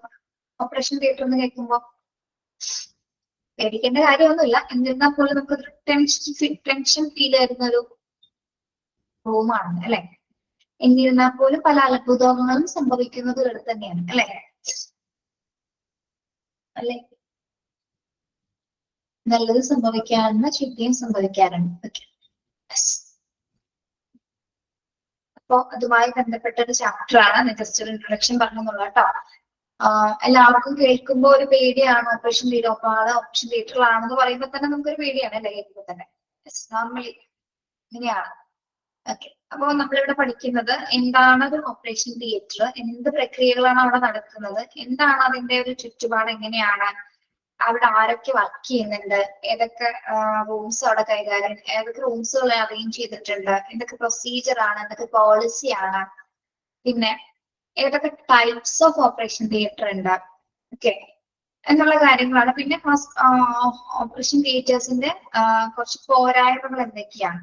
ഓപ്പറേഷൻ തിയേറ്റർ എന്ന് കേൾക്കുമ്പോ പേടിക്കേണ്ട കാര്യമൊന്നുമില്ല. എന്നിരുന്നാൽ പോലും നമുക്കൊരു ടെൻഷൻ ഫീൽ ചെയ്യുന്ന ഒരു റൂമാണ് അല്ലെ? എന്നിരുന്നാൽ പോലും പല അത്ഭുതങ്ങളും സംഭവിക്കുന്നത് ഇവിടെ തന്നെയാണ് അല്ലെ? അല്ലെ, നല്ലത് സംഭവിക്കാറുണ്ട്, ചീത്തയും സംഭവിക്കാറുണ്ട്. അപ്പൊ അതുമായി ബന്ധപ്പെട്ട ഒരു ചാപ്റ്റർ ആണ്. ജസ്റ്റ് ഒരു ഇൻട്രൊഡക്ഷൻ പറഞ്ഞെന്നുള്ള കേട്ടോ. എല്ലാവർക്കും കേൾക്കുമ്പോ ഒരു പേടിയാണ് ഓപ്പറേഷൻ തിയേറ്റർ. ഓപ്പറേഷൻ തിയേറ്ററിലാണെന്ന് പറയുമ്പോൾ തന്നെ നമുക്കൊരു പേടിയാണ് അല്ലെ? കേൾക്കുമ്പോൾ തന്നെ നോർമലി ഇങ്ങനെയാണ്. ഓക്കെ, അപ്പൊ നമ്മളിവിടെ പഠിക്കുന്നത് എന്താണ് ഒരു ഓപ്പറേഷൻ തിയേറ്റർ, എന്ത് പ്രക്രിയകളാണ് അവിടെ നടക്കുന്നത്, എന്താണ് അതിന്റെ ഒരു ചുറ്റുപാട്, എങ്ങനെയാണ് അവിടെ ആരൊക്കെ വർക്ക് ചെയ്യുന്നുണ്ട്, ഏതൊക്കെ റൂംസ് അവിടെ കൈകാര്യം, ഏതൊക്കെ റൂംസുകൾ അറേഞ്ച് ചെയ്തിട്ടുണ്ട്, എന്തൊക്കെ പ്രൊസീജിയർ ആണ്, എന്തൊക്കെ പോളിസി ആണ്, പിന്നെ ഏതൊക്കെ ടൈപ്സ് ഓഫ് ഓപ്പറേഷൻ തിയേറ്റർ ഉണ്ട്, ഓക്കെ എന്നുള്ള കാര്യങ്ങളാണ്. പിന്നെ ഓപ്പറേഷൻ തിയേറ്റേഴ്സിന്റെ കുറച്ച് പോരായ്മകൾ എന്തൊക്കെയാണ്,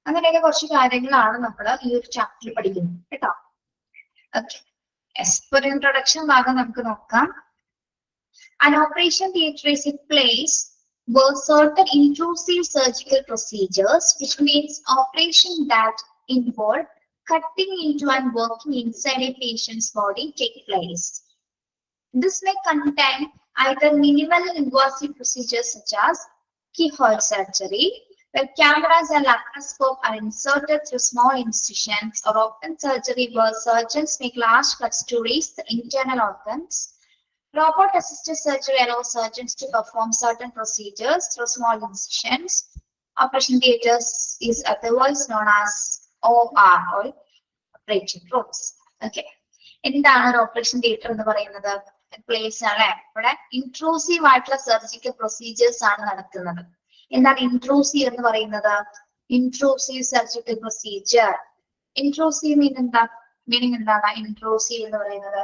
അങ്ങനെയൊക്കെ കുറച്ച് കാര്യങ്ങളാണ് നമ്മൾ ഈ ഒരു ചാപ്റ്ററിൽ പഠിക്കുന്നത് കേട്ടോ. ഓക്കെ, ഒരു ഇൻട്രൊഡക്ഷൻ ഭാഗം നമുക്ക് നോക്കാം. An operation theatre is a place where certain intrusive surgical procedures, which means operation that involve cutting into and working inside a patient's body, take place. This may contain either minimal invasive procedures such as keyhole surgery, where cameras and laparoscope are inserted through small incisions, or open surgery where surgeons make large cuts to reach the internal organs. Robot-assisted surgery allows surgeons to perform certain procedures through small incisions. Operation theatres is otherwise known as OR, or operating rooms. Okay. എന്താണ് ഒരു operation theatre എന്ന് പറയുന്നത്? Place ആണ് ഇവിടെ intrusive ആയിട്ടുള്ള surgical procedures ആണ് നടത്തുന്നത്. എന്താണ് ഇൻട്രൂസീവ് എന്ന് പറയുന്നത്? Intrusive surgical procedure. Intrusive meaning എന്താണ് ഇൻട്രൂസീവ് എന്ന് പറയുന്നത്?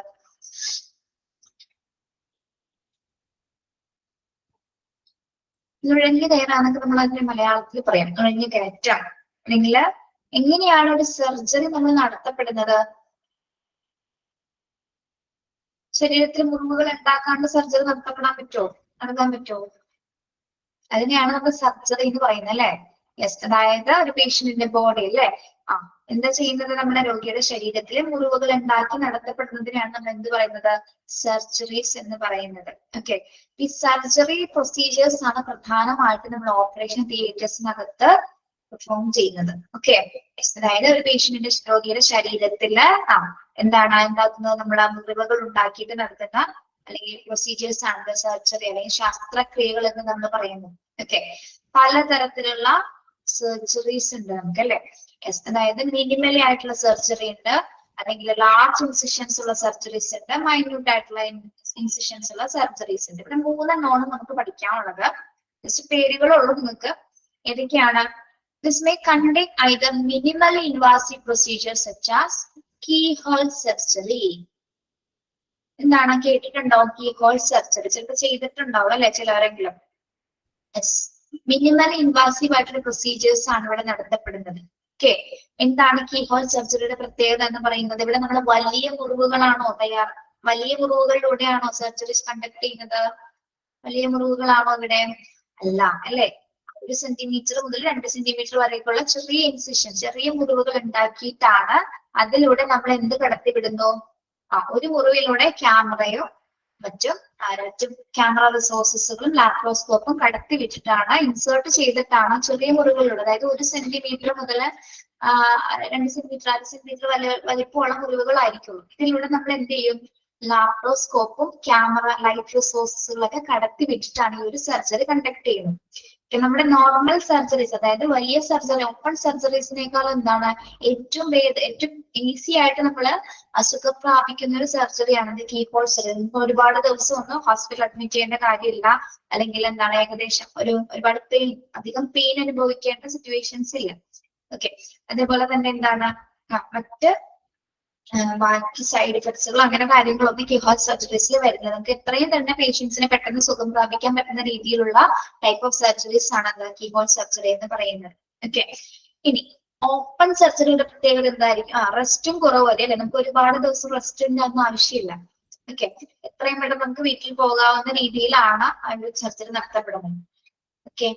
നുഴഞ്ഞു കയറാന്നൊക്കെ നമ്മൾ അതിന്റെ മലയാളത്തിൽ പറയാം. നുഴഞ്ഞു കയറ്റം. അല്ലെങ്കിൽ എങ്ങനെയാണ് ഒരു സർജറി നമ്മൾ നടത്തപ്പെടുന്നത്? ശരീരത്തിൽ മുറിവുകൾ ഉണ്ടാക്കാണ്ട് സർജറി നടത്തപ്പെടാൻ പറ്റുമോ? നടത്താൻ പറ്റുമോ? അതിനെയാണ് നമ്മൾ സർജറി എന്ന് പറയുന്നത് അല്ലെ? യെസ്, അതായത് ഒരു പേഷ്യന്റിന്റെ ബോഡി അല്ലെ, എന്താ ചെയ്യുന്നത്? നമ്മുടെ രോഗിയുടെ ശരീരത്തിലെ മുറിവുകൾ ഉണ്ടാക്കി നടത്തപ്പെടുന്നതിനാണ് നമ്മൾ എന്ത് പറയുന്നത്? സർജറീസ് എന്ന് പറയുന്നത്. ഓക്കെ, ഈ സർജറി പ്രൊസീജിയേഴ്സ് ആണ് പ്രധാനമായിട്ട് നമ്മൾ ഓപ്പറേഷൻ തിയേറ്റേഴ്സിനകത്ത് പെർഫോം ചെയ്യുന്നത്. ഓക്കെ, അതായത് ഒരു പേഷ്യന്റിന്റെ രോഗിയുടെ ശരീരത്തില് എന്താണ് ഉണ്ടാക്കുന്നത്? നമ്മൾ ആ മുറിവുകൾ ഉണ്ടാക്കിയിട്ട് നടത്തുന്ന അല്ലെങ്കിൽ പ്രൊസീജിയേഴ്സ് ആണ് സർജറി അല്ലെങ്കിൽ ശസ്ത്രക്രിയകൾ എന്ന് നമ്മൾ പറയുന്നത്. ഓക്കെ, പലതരത്തിലുള്ള സർജറീസ് ഉണ്ട് നമുക്ക് അല്ലെ? അതായത് മിനിമലി ആയിട്ടുള്ള സർജറി ഉണ്ട്, അല്ലെങ്കിൽ ലാർജ് ഇൻസിഷൻസ് ഉള്ള സർജറീസ് ഉണ്ട്, മൈന്യൂട്ട് ആയിട്ടുള്ള ഇൻസിഷൻസ് ഉള്ള സർജറീസ് ഉണ്ട്. ഇവിടെ 3 എണ്ണമാണ് നമുക്ക് പഠിക്കാനുള്ളത്. ജസ്റ്റ് പേരുകളുള്ളൂ നിങ്ങൾക്ക്. ഏതൊക്കെയാണ്? This may contain either minimally invasive procedures such as keyhole surgery. എന്താണ് കേട്ടിട്ടുണ്ടോ? keyhole surgery ചിലപ്പോൾ ചെയ്തിട്ടുണ്ടാവും അല്ലെ ചിലരെങ്കിലും. മിനിമൽ ഇൻവാസീവ് ആയിട്ടുള്ള പ്രൊസീജിയേഴ്സ് ആണ് ഇവിടെ നടത്തപ്പെടുന്നത്. ഓക്കെ, എന്താണ് കീഹോൾ സർജറിയുടെ പ്രത്യേകത എന്ന് പറയുന്നത്? ഇവിടെ നമ്മൾ വലിയ മുറിവുകളാണോ വലിയ മുറിവുകളിലൂടെയാണോ സർജറീസ് കണ്ടക്ട് ചെയ്യുന്നത്? വലിയ മുറിവുകളാണോ ഇവിടെ? അല്ല അല്ലെ? 1 സെന്റിമീറ്റർ മുതൽ 2 സെന്റിമീറ്റർ വരെയൊക്കെയുള്ള ചെറിയ ഇൻസിഷൻ, ചെറിയ മുറിവുകൾ ഉണ്ടാക്കിയിട്ടാണ് അതിലൂടെ നമ്മൾ എന്ത് കടത്തിവിടുന്നു? ഒരു മുറിവിലൂടെ ക്യാമറയോ മറ്റും ക്യാമറ റിസോഴ്സസുകളും ലാപ്രോസ്കോപ്പും കടത്തി വിട്ടിട്ടാണ് ഇൻസേർട്ട് ചെയ്തിട്ടാണ് ചെറിയ മുറിവുകളുടെ, അതായത് 1 സെന്റിമീറ്റർ മുതൽ 2 സെന്റിമീറ്റർ 1/2 സെന്റിമീറ്റർ വലിപ്പമുള്ള മുറിവുകളായിരിക്കും. ഇതിലൂടെ നമ്മൾ എന്ത് ചെയ്യും? ലാപ്രോസ്കോപ്പും ക്യാമറ ലൈറ്റ് റിസോഴ്സസുകളൊക്കെ കടത്തി വിട്ടിട്ടാണ് ഈ ഒരു സർജറി കണ്ടക്ട് ചെയ്യുന്നത്. നമ്മുടെ നോർമൽ സർജറീസ്, അതായത് വലിയ സർജറി, ഓപ്പൺ സർജറീസിനേക്കാൾ എന്താണ് ഏറ്റവും ഈസി ആയിട്ട് നമ്മൾ അസുഖം പ്രാപിക്കുന്ന ഒരു സർജറിയാണ് കീ ഹോൾ സർജറി. ഒരുപാട് ദിവസം ഒന്നും ഹോസ്പിറ്റൽ അഡ്മിറ്റ് ചെയ്യേണ്ട കാര്യമില്ല, അല്ലെങ്കിൽ എന്താണ് ഏകദേശം ഒരുപാട് അധികം പെയിൻ അനുഭവിക്കേണ്ട സിറ്റുവേഷൻസ് ഇല്ല. ഓക്കെ, അതേപോലെ തന്നെ എന്താണ് മറ്റ് ബാക്കി സൈഡ് എഫക്ട്സുകൾ അങ്ങനെ കാര്യങ്ങളൊന്നും കീഹോൾ സർജറീസിൽ വരുന്നത്. നമുക്ക് എത്രയും തന്നെ പേഷ്യൻസിനെ പെട്ടെന്ന് സുഖം പ്രാപിക്കാൻ പറ്റുന്ന രീതിയിലുള്ള ടൈപ്പ് ഓഫ് സർജറീസ് ആണ് കീഹോൾ സർജറി എന്ന് പറയുന്നത്. ഓക്കെ, ഇനി ഓപ്പൺ സർജറിയുടെ പ്രത്യേകത എന്തായിരിക്കും? റെസ്റ്റും കുറവ് മതി അല്ലെ, നമുക്ക് ഒരുപാട് ദിവസം റെസ്റ്റിന്റെ ഒന്നും ആവശ്യമില്ല. ഓക്കെ, എത്രയും പെട്ടെന്ന് നമുക്ക് വീട്ടിൽ പോകാവുന്ന രീതിയിലാണ് ആ ഒരു സർജറി നടത്തപ്പെടുന്നത്. ഓക്കെ,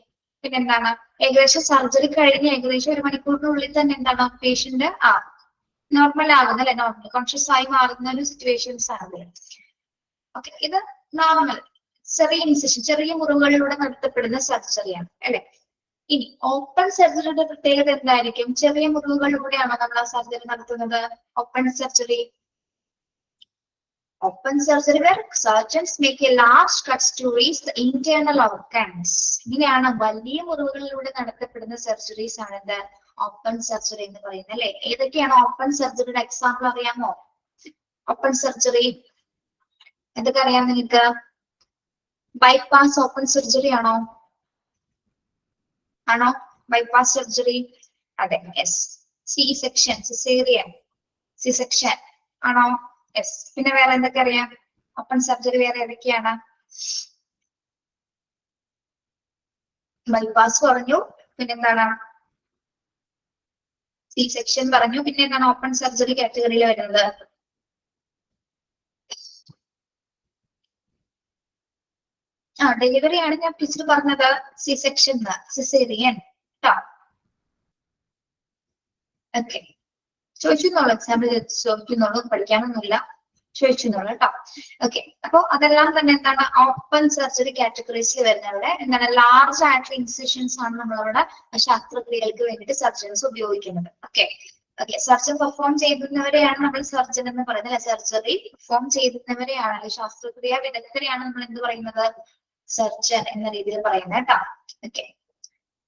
പിന്നെ എന്താണ് ഏകദേശം സർജറി കഴിഞ്ഞ് ഏകദേശം 1 മണിക്കൂറിനുള്ളിൽ തന്നെ എന്താണ് പേഷ്യന്റ് നോർമൽ ആകുന്ന അല്ലെ, നോർമൽ കോൺഷ്യസ് ആയി മാറുന്ന ഒരു സിറ്റുവേഷൻസ് ആണ്. ഓക്കെ, ഇത് നോർമൽ ചെറിയ ഇൻസിഷൻ, ചെറിയ മുറിവുകളിലൂടെ നടത്തപ്പെടുന്ന സർജറിയാണ് അല്ലെ. ഇനി ഓപ്പൺ സർജറിയുടെ പ്രത്യേകത എന്തായിരിക്കും? ചെറിയ മുറിവുകളിലൂടെയാണോ നമ്മൾ ആ സർജറി നടത്തുന്നത്? Open surgery where surgeons make a large cuts to reach the internal organs. ഇങ്ങനെയാണ് വലിയ മുറിവുകളിലൂടെ നടത്തപ്പെടുന്ന സർജറീസ് ആണ് എന്ത്? ഓപ്പൺ സർജറി എന്ന് പറയുന്നത് അല്ലെ. ഏതൊക്കെയാണ് ഓപ്പൺ സർജറിയുടെ എക്സാമ്പിൾ അറിയാമോ? ഓപ്പൺ സർജറി എന്തൊക്കെ അറിയാം നിങ്ങൾക്ക്? ബൈപ്പാസ് ഓപ്പൺ സർജറി ആണോ? Bypass surgery? അതെ, yes. C section, caesarean, C section ആണോ? യെസ്. പിന്നെ വേറെ എന്തൊക്കെ അറിയാം? ഓപ്പൺ സർജറി വേറെ ഏതൊക്കെയാണ്? ബൈപ്പാസ് പറഞ്ഞു, പിന്നെന്താണ്? സി സെക്ഷൻ പറഞ്ഞു, പിന്നെ എന്താണ് ഓപ്പൺ സർജറി കാറ്റഗറിയിൽ വരുന്നത്? ഡെലിവറി ആണ് ഞാൻ ടീച്ചർ പറഞ്ഞത്. C section, caesarean. ഓക്കെ, ചോദിച്ചോളൂ, എക്സാമ്പിൾ ചോദിക്കുന്നോളൂ, പഠിക്കാനൊന്നുമില്ല, ചോദിച്ചോളൂ കേട്ടോ. ഓക്കെ, അപ്പൊ അതെല്ലാം തന്നെ എന്താണ് ഓപ്പൺ സർജറി കാറ്റഗറീസിൽ വരുന്നവിടെ എന്താണ് ലാർജ് ആയിട്ടുള്ള ഇൻസിഷൻസ് ആണ് നമ്മളവിടെ ശസ്ത്രക്രിയകൾക്ക് വേണ്ടിയിട്ട് സർജൻസ് ഉപയോഗിക്കുന്നത്. ഓക്കെ, സർജൻ പെർഫോം ചെയ്യുന്നവരെയാണ് നമ്മൾ സർജൻ എന്ന് പറയുന്നത് അല്ലെ. സർജറി പെർഫോം ചെയ്യുന്നവരെയാണ് അല്ലെ, ശസ്ത്രക്രിയ വിദഗ്ധരെയാണ് നമ്മൾ എന്ത് പറയുന്നത്? സർജൻ എന്ന രീതിയിൽ പറയുന്നത് കേട്ടോ. ഓക്കെ,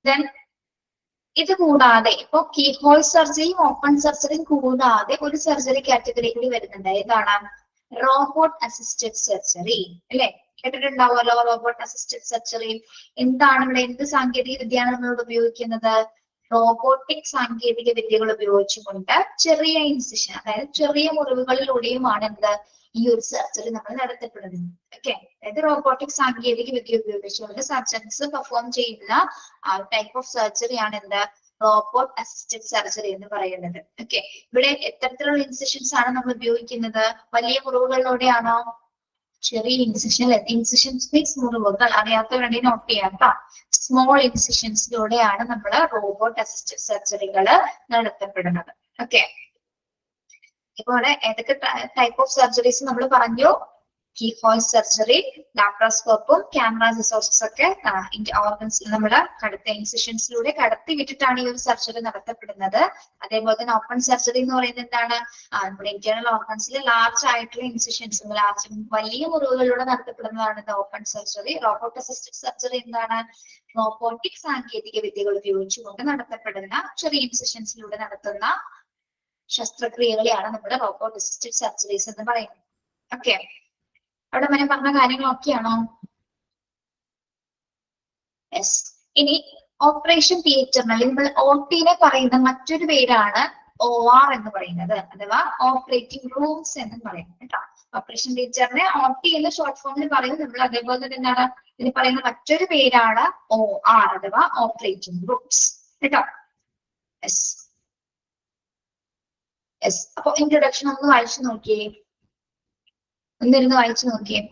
ദെൻ ഇത് കൂടാതെ ഇപ്പൊ കീഹോൾ സർജറിയും ഓപ്പൺ സർജറിയും കൂടാതെ ഒരു സർജറി കാറ്റഗറി കൂടി വരുന്നുണ്ട്. ഏതാണ്? റോബോട്ട് അസിസ്റ്റഡ് സർജറി അല്ലെ. കേട്ടിട്ടുണ്ടാവുമല്ലോ റോബോട്ട് അസിസ്റ്റഡ് സർജറി. എന്താണ് ഇവിടെ, എന്ത് സാങ്കേതിക വിദ്യയാണ് നമ്മളോട് ഉപയോഗിക്കുന്നത്? റോബോട്ടിക് സാങ്കേതിക വിദ്യകൾ ഉപയോഗിച്ചുകൊണ്ട് ചെറിയ ഇൻസിഷൻ, അതായത് ചെറിയ മുറിവുകളിലൂടെയുമാണ് എന്ത് ഈ ഒരു സർജറി നമ്മൾ നടത്തപ്പെടുന്നത്. ഓക്കെ, അതായത് റോബോട്ടിക് സാങ്കേതിക വിദ്യ ഉപയോഗിച്ചുകൊണ്ട് സർജൻസ് പെർഫോം ചെയ്യുന്ന ടൈപ്പ് ഓഫ് സർജറി ആണ് എന്ത്? റോബോട്ട് അസിസ്റ്റഡ് സർജറി എന്ന് പറയുന്നത്. ഓക്കെ, ഇവിടെ എത്തരത്തിലുള്ള ഇൻസിഷൻസ് ആണ് നമ്മൾ ഉപയോഗിക്കുന്നത്? വലിയ മുറിവുകളിലൂടെയാണോ? ചെറിയ ഇൻസിഷൻ, ഇൻസിഷൻസ് മീൻസ് മുറിവുകൾ, അറിയാത്ത വേണ്ടി നോട്ട് ചെയ്യാം കേട്ടോ. സ്മോൾ ഇൻസിഷൻസിലൂടെയാണ് നമ്മൾ റോബോട്ട് അസിസ്റ്റഡ് സർജറികൾ നടത്തപ്പെടുന്നത്. ഓക്കെ, ഇപ്പോൾ ഏതൊക്കെ ടൈപ്പ് ഓഫ് സർജറീസ് നമ്മൾ പറഞ്ഞു? കീഹോൾ സർജറി, ലാപ്രോസ്കോപ്പും ക്യാമറ റിസോഴ്സസ് ഒക്കെ ഓർഗൻസ് നമ്മൾ കടത്തി ഇൻസിഷൻസിലൂടെ കടത്തി വിട്ടിട്ടാണ് ഈ ഒരു സർജറി നടത്തപ്പെടുന്നത്. അതേപോലെ തന്നെ ഓപ്പൺ സർജറി എന്ന് പറയുന്നത് എന്താണ്? നമ്മുടെ ഇന്റേണൽ ഓർഗൻസിൽ ലാർജ് ആയിട്ടുള്ള ഇൻസിഷൻസ്, വലിയ മുറിവുകളിലൂടെ നടത്തപ്പെടുന്നതാണ് open surgery. Robot assisted surgery എന്താണ്? റോബോട്ടിക് സാങ്കേതിക വിദ്യകൾ ഉപയോഗിച്ചുകൊണ്ട് നടത്തപ്പെടുന്ന ചെറിയ ഇൻസിഷൻസിലൂടെ നടത്തുന്ന ശസ്ത്രക്രിയകളെയാണ് നമ്മുടെ റോബോട്ട് അസിസ്റ്റഡ് സർജറീസ് എന്ന് പറയുന്നത്. ഓക്കെ, അവിടെ വരെ പറഞ്ഞ കാര്യങ്ങളൊക്കെയാണോ? യെസ്. ഇനി ഓപ്പറേഷൻ തിയേറ്ററിനുള്ളിൽ നമ്മൾ OT-നെ പറയുന്ന മറ്റൊരു പേരാണ് OR എന്ന് പറയുന്നത്, അഥവാ ഓപ്പറേറ്റിംഗ് റൂംസ് എന്ന് പറയുന്നത് കേട്ടോ. ഓപ്പറേഷൻ തിയേറ്ററിനെ OT എന്ന ഷോർട്ട് ഫോമിൽ പറയും നമ്മൾ. അതേപോലെ തന്നെ എന്താണ് ഇതിന് പറയുന്ന മറ്റൊരു പേരാണ് OR അഥവാ ഓപ്പറേറ്റിംഗ് റൂംസ് കേട്ടോ. യെസ്. അപ്പൊ ഇൻട്രൊഡക്ഷൻ ഒന്ന് വായിച്ചു നോക്കിയേ, ഒന്നിരുന്ന് വായിച്ചു നോക്കിയേ.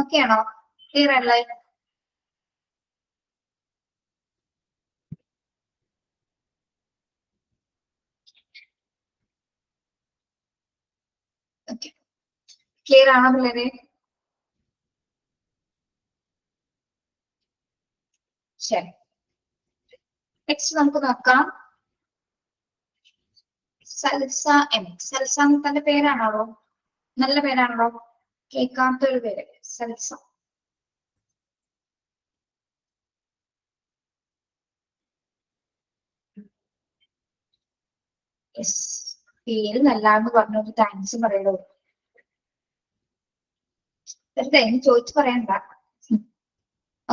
ഓക്കെ ആണോ? ക്ലിയർ അല്ലേ? ഓക്കെ, ക്ലിയർ ആണോ പിള്ളേരെ? ശരി, നെക്സ്റ്റ് നമുക്ക് നോക്കാം. Salsa M. സൽസ തന്റെ പേരാണോ? നല്ല പേരാണല്ലോ, കേൾക്കാത്തൊരു പേര് സൽസ. യെസ്, പേര് നല്ലാന്ന് പറഞ്ഞൊരു താങ്ക്സ് പറയുള്ളൂ. വെറുതെ ചോദിച്ചു പറയണ്ട.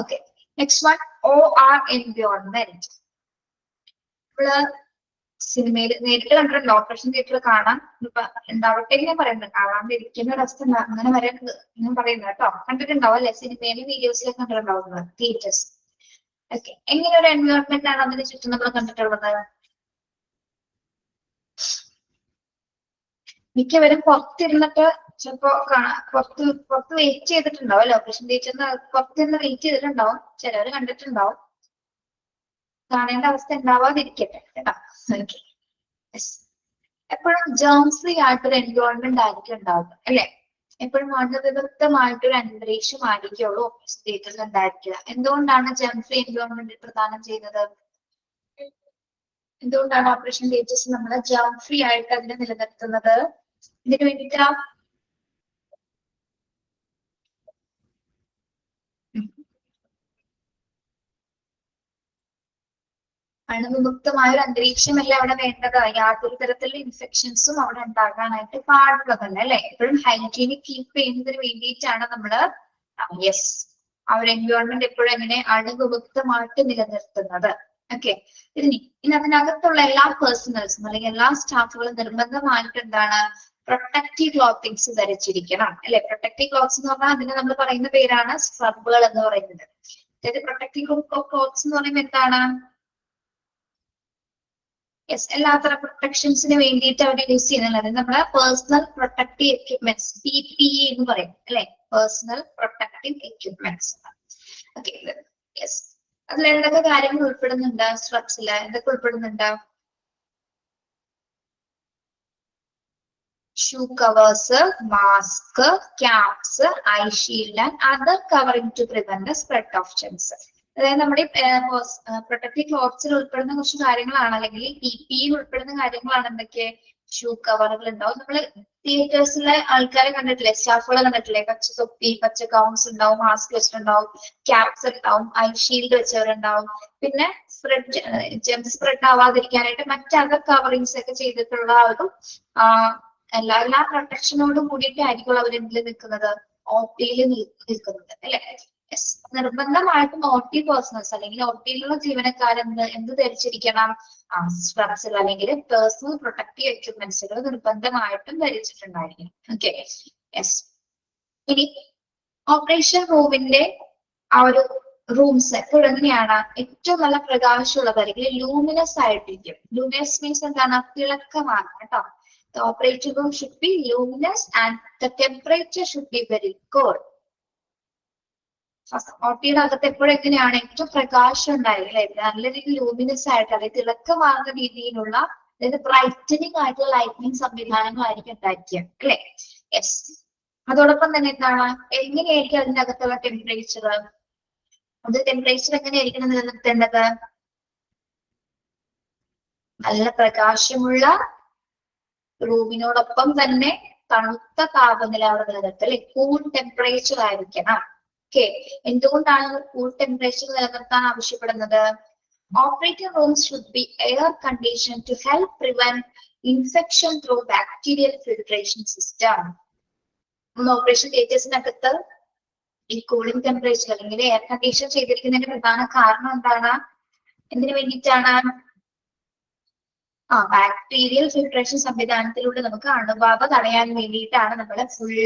Okay, next one OR environment. നമ്മള് സിനിമയിൽ നേരിട്ട് കണ്ടിട്ടുണ്ടോ? ഓപ്പറേഷൻ തിയേറ്ററിൽ കാണാൻ ഉണ്ടാവട്ടെ ഞാൻ പറയുന്നത്, കാണാണ്ടിരിക്കുന്ന ഒരവസ്ഥ അങ്ങനെ വരരുത് ഞാൻ പറയുന്നത് കേട്ടോ. കണ്ടിട്ടുണ്ടാവും അല്ലെ? സിനിമയിലും വീഡിയോസിലൊക്കെ കണ്ടിട്ടുണ്ടാവുന്നത് തിയേറ്റേഴ്സ്. ഓക്കെ, എങ്ങനെ ഒരു എൻവയോൺമെന്റ് ആണ് അതിന് ചുറ്റും നമ്മൾ കണ്ടിട്ടുള്ളത്? മിക്കവരും പുറത്തിരുന്നിട്ട് ചിലപ്പോ പുറത്ത് വെയിറ്റ് ചെയ്തിട്ടുണ്ടാവും അല്ലെ? ഓപ്പറേഷൻ തിയേറ്ററിന് പുറത്തിരുന്ന് വെയിറ്റ് ചെയ്തിട്ടുണ്ടാവും. ചിലവര് കണ്ടിട്ടുണ്ടാവും. കാണേണ്ട അവസ്ഥ ഉണ്ടാവാതിരിക്കട്ടെ കേട്ടോ. ഓക്കെ, എപ്പോഴും ജേം ഫ്രീ ആയിട്ടൊരു എൻവയോൺമെന്റ് ആയിരിക്കും ഉണ്ടാവുക അല്ലെ? എപ്പോഴും അണുവിമുക്തമായിട്ടൊരു അന്തരീക്ഷം ആയിരിക്കുള്ളൂ ഓപ്പറേഷൻ തിയേറ്ററിൽ ഉണ്ടായിരിക്കുക. എന്തുകൊണ്ടാണ് ജേം ഫ്രീ എൻവയോൺമെന്റ് പ്രദാനം ചെയ്യുന്നത്? എന്തുകൊണ്ടാണ് ഓപ്പറേഷൻ തിയേറ്റേഴ്സ് നമ്മൾ ജേം ഫ്രീ ആയിട്ട് അതിനെ നിലനിർത്തുന്നത്? ഇതിനു വേണ്ടിയിട്ടാ അണുവിമുക്തമായ ഒരു അന്തരീക്ഷമല്ല അവിടെ വേണ്ടത്. യാതൊരു തരത്തിലുള്ള ഇൻഫെക്ഷൻസും അവിടെ ഉണ്ടാകാനായിട്ട് പാടുള്ളതല്ല അല്ലെ? എപ്പോഴും ഹൈജീനിക് കീപ്പ് ചെയ്യുന്നതിന് വേണ്ടിയിട്ടാണ് നമ്മള് യെസ് ആ ഒരു എൻവയോൺമെന്റ് എപ്പോഴും എങ്ങനെ അണുവിമുക്തമായിട്ട് നിലനിർത്തുന്നത്. ഓക്കെ, ഇനി അതിനകത്തുള്ള എല്ലാ പേഴ്സണൽസും അല്ലെങ്കിൽ എല്ലാ സ്റ്റാഫുകളും നിർബന്ധമായിട്ട് എന്താണ് പ്രൊട്ടക്റ്റീവ് ക്ലോത്തിങ്സ് ധരിച്ചിരിക്കണം അല്ലെ? പ്രൊട്ടക്റ്റീവ് ക്ലോത്ത്സ് എന്ന് പറഞ്ഞാൽ അതിന് നമ്മൾ പറയുന്ന പേരാണ് സ്ക്രബുകൾ എന്ന് പറയുന്നത്. അതായത് പ്രൊട്ടക്റ്റീവ് ക്ലോത്ത്സ് എന്ന് പറയുമ്പോൾ എന്താണ്? യെസ്, എല്ലാത്തരം പ്രൊട്ടക്ഷൻസിന് വേണ്ടിയിട്ട് അവർ യൂസ് ചെയ്യുന്നത്. അതായത് നമ്മളെ പേഴ്സണൽ പ്രൊട്ടക്റ്റീവ് എക്യുപ്മെന്റ്സ് PPE എന്ന് പറയും അല്ലെ? Personal protective equipments. Okay, yes, അതിൽ എന്തൊക്കെ കാര്യങ്ങൾ ഉൾപ്പെടുന്നുണ്ട്? സ്ട്രപ്സില് എന്തൊക്കെ ഉൾപ്പെടുന്നുണ്ട്? Shoe covers, mask, caps, eye shield and other covering to prevent the spread of germs. അതായത് നമ്മുടെ പ്രൊട്ടക്റ്റീവ് ക്ലോത്ത്സിൽ ഉൾപ്പെടുന്ന കുറച്ച് കാര്യങ്ങളാണ്, അല്ലെങ്കിൽ PPE ഉൾപ്പെടുന്ന കാര്യങ്ങളാണ് എന്തൊക്കെ? ഷൂ കവറുകൾ ഉണ്ടാവും. നമ്മള് തിയേറ്റേഴ്സിലെ ആൾക്കാരെ കണ്ടിട്ടില്ലേ? സ്റ്റാഫുകളെ കണ്ടിട്ടില്ലേ? പച്ച തൊപ്പി, പച്ച ഗൗൺസ് ഉണ്ടാവും, മാസ്ക് വെച്ചിട്ടുണ്ടാവും, ക്യാപ്സ് ഉണ്ടാവും, ഐ ഷീൽഡ് വെച്ചവരുണ്ടാവും. പിന്നെ ജെംസ് സ്പ്രെഡ് ആവാതിരിക്കാനായിട്ട് മറ്റ് അതർ കവറിങ്സ് ഒക്കെ ചെയ്തിട്ടുള്ള ഒരു എല്ലാ പ്രൊട്ടക്ഷനോടും കൂടിയിട്ടായിരിക്കും അവർ എന്തിൽ നിൽക്കുന്നത്? OT നിൽക്കുന്നത് അല്ലെ? നിർബന്ധമായിട്ടും OT പേഴ്സണൽസ് അല്ലെങ്കിൽ OTയിലുള്ള ജീവനക്കാർ എന്ത് ധരിച്ചിരിക്കണം? സ്ട്രപ്സിൽ അല്ലെങ്കിൽ പേഴ്സണൽ പ്രൊട്ടക്റ്റീവ് എക്യുപ്മെന്റ്സുകൾ നിർബന്ധമായിട്ടും ധരിച്ചിട്ടുണ്ടായിരിക്കണം. Okay, yes. ഇനി ഓപ്പറേഷൻ റൂമിന്റെ ആ ഒരു റൂംസ് എപ്പോഴും എങ്ങനെയാണ്? ഏറ്റവും നല്ല പ്രകാശമുള്ളത് അല്ലെങ്കിൽ ലൂമിനസ് ആയിട്ടിരിക്കും. ലൂമിനസ് മീൻസ് എന്താണ്? തിളക്കമാണ് കേട്ടോ. The operating room should be luminous and the temperature should be very cold. OTയുടെ അകത്ത് എപ്പോഴും എങ്ങനെയാണ്? ഏറ്റവും പ്രകാശം ഉണ്ടായില്ലേ? നല്ല രീതിയിൽ ലൂമിനസ് ആയിട്ട് അതായത് തിളക്കമാർന്ന രീതിയിലുള്ള, അതായത് ബ്രൈറ്റനിങ് ആയിട്ടുള്ള ലൈറ്റിനിങ് സംവിധാനങ്ങളായിരിക്കും ഉണ്ടായിരിക്കുക അല്ലെ? യെസ്, അതോടൊപ്പം തന്നെ എന്താണ്? എങ്ങനെയായിരിക്കും അതിന്റെ അകത്തുള്ള ടെമ്പറേച്ചർ? അത് ടെമ്പറേച്ചർ എങ്ങനെയായിരിക്കണം നിലനിർത്തേണ്ടത്? നല്ല പ്രകാശമുള്ള റൂമിനോടൊപ്പം തന്നെ തണുത്ത താപനില അവിടെ നിലനിർത്തുക അല്ലെ? കൂൾ ടെമ്പറേച്ചർ ആയിരിക്കണം. ഓക്കെ, എന്തുകൊണ്ടാണ് കൂൾ ടെമ്പറേച്ചർ നിലനിർത്താൻ ആവശ്യപ്പെടുന്നത്? Operating rooms should be air condition to help prevent infection through bacterial filtration system. Operation തിയേറ്റേഴ്സിനകത്ത് ഈ കൂളിംഗ് ടെമ്പറേച്ചർ അല്ലെങ്കിൽ എയർ കണ്ടീഷൻ ചെയ്തിരിക്കുന്നതിന്റെ പ്രധാന കാരണം എന്താണ്? എന്തിനു വേണ്ടിയിട്ടാണ്? ബാക്ടീരിയൽ ഫിൽട്രേഷൻ സംവിധാനത്തിലൂടെ നമുക്ക് അണുബാധ തടയാൻ വേണ്ടിയിട്ടാണ് നമ്മൾ ഫുൾ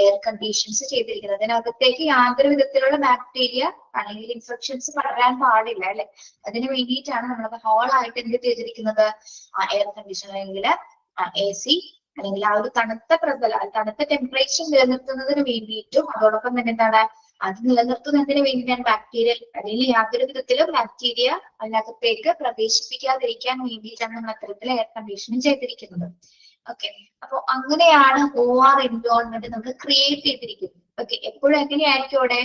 എയർ കണ്ടീഷൻസ് ചെയ്തിരിക്കുന്നത്. അതിനകത്തേക്ക് യാതൊരു വിധത്തിലുള്ള ബാക്ടീരിയ അല്ലെങ്കിൽ ഇൻഫെക്ഷൻസ് പടരാൻ പാടില്ല അല്ലെ. അതിന് വേണ്ടിയിട്ടാണ് നമ്മളത് ഹോൾ ആയിട്ട് എന്ത് ചെയ്തിരിക്കുന്നത്, എയർ കണ്ടീഷൻ അല്ലെങ്കിൽ AC അല്ലെങ്കിൽ ആ ഒരു തണുത്ത ടെമ്പറേച്ചർ നിലനിർത്തുന്നതിന് വേണ്ടിയിട്ടും അതോടൊപ്പം തന്നെ എന്താണ് അത് നിലനിർത്തുന്നതിന് വേണ്ടിയിട്ടാണ് ബാക്ടീരിയൽ അല്ലെങ്കിൽ യാതൊരു വിധത്തിലും ബാക്ടീരിയ അതിനകത്തേക്ക് പ്രവേശിപ്പിക്കാതിരിക്കാൻ വേണ്ടിയിട്ടാണ് നമ്മൾ അത്തരത്തിൽ എയർ കണ്ടീഷനിങ് ചെയ്തിരിക്കുന്നത്. ഓക്കെ, അപ്പൊ അങ്ങനെയാണ് OR എൻവയോൺമെന്റ് നമ്മൾ ക്രിയേറ്റ് ചെയ്തിരിക്കുന്നത്. ഓക്കെ, എപ്പോഴും എങ്ങനെയായിരിക്കും അവിടെ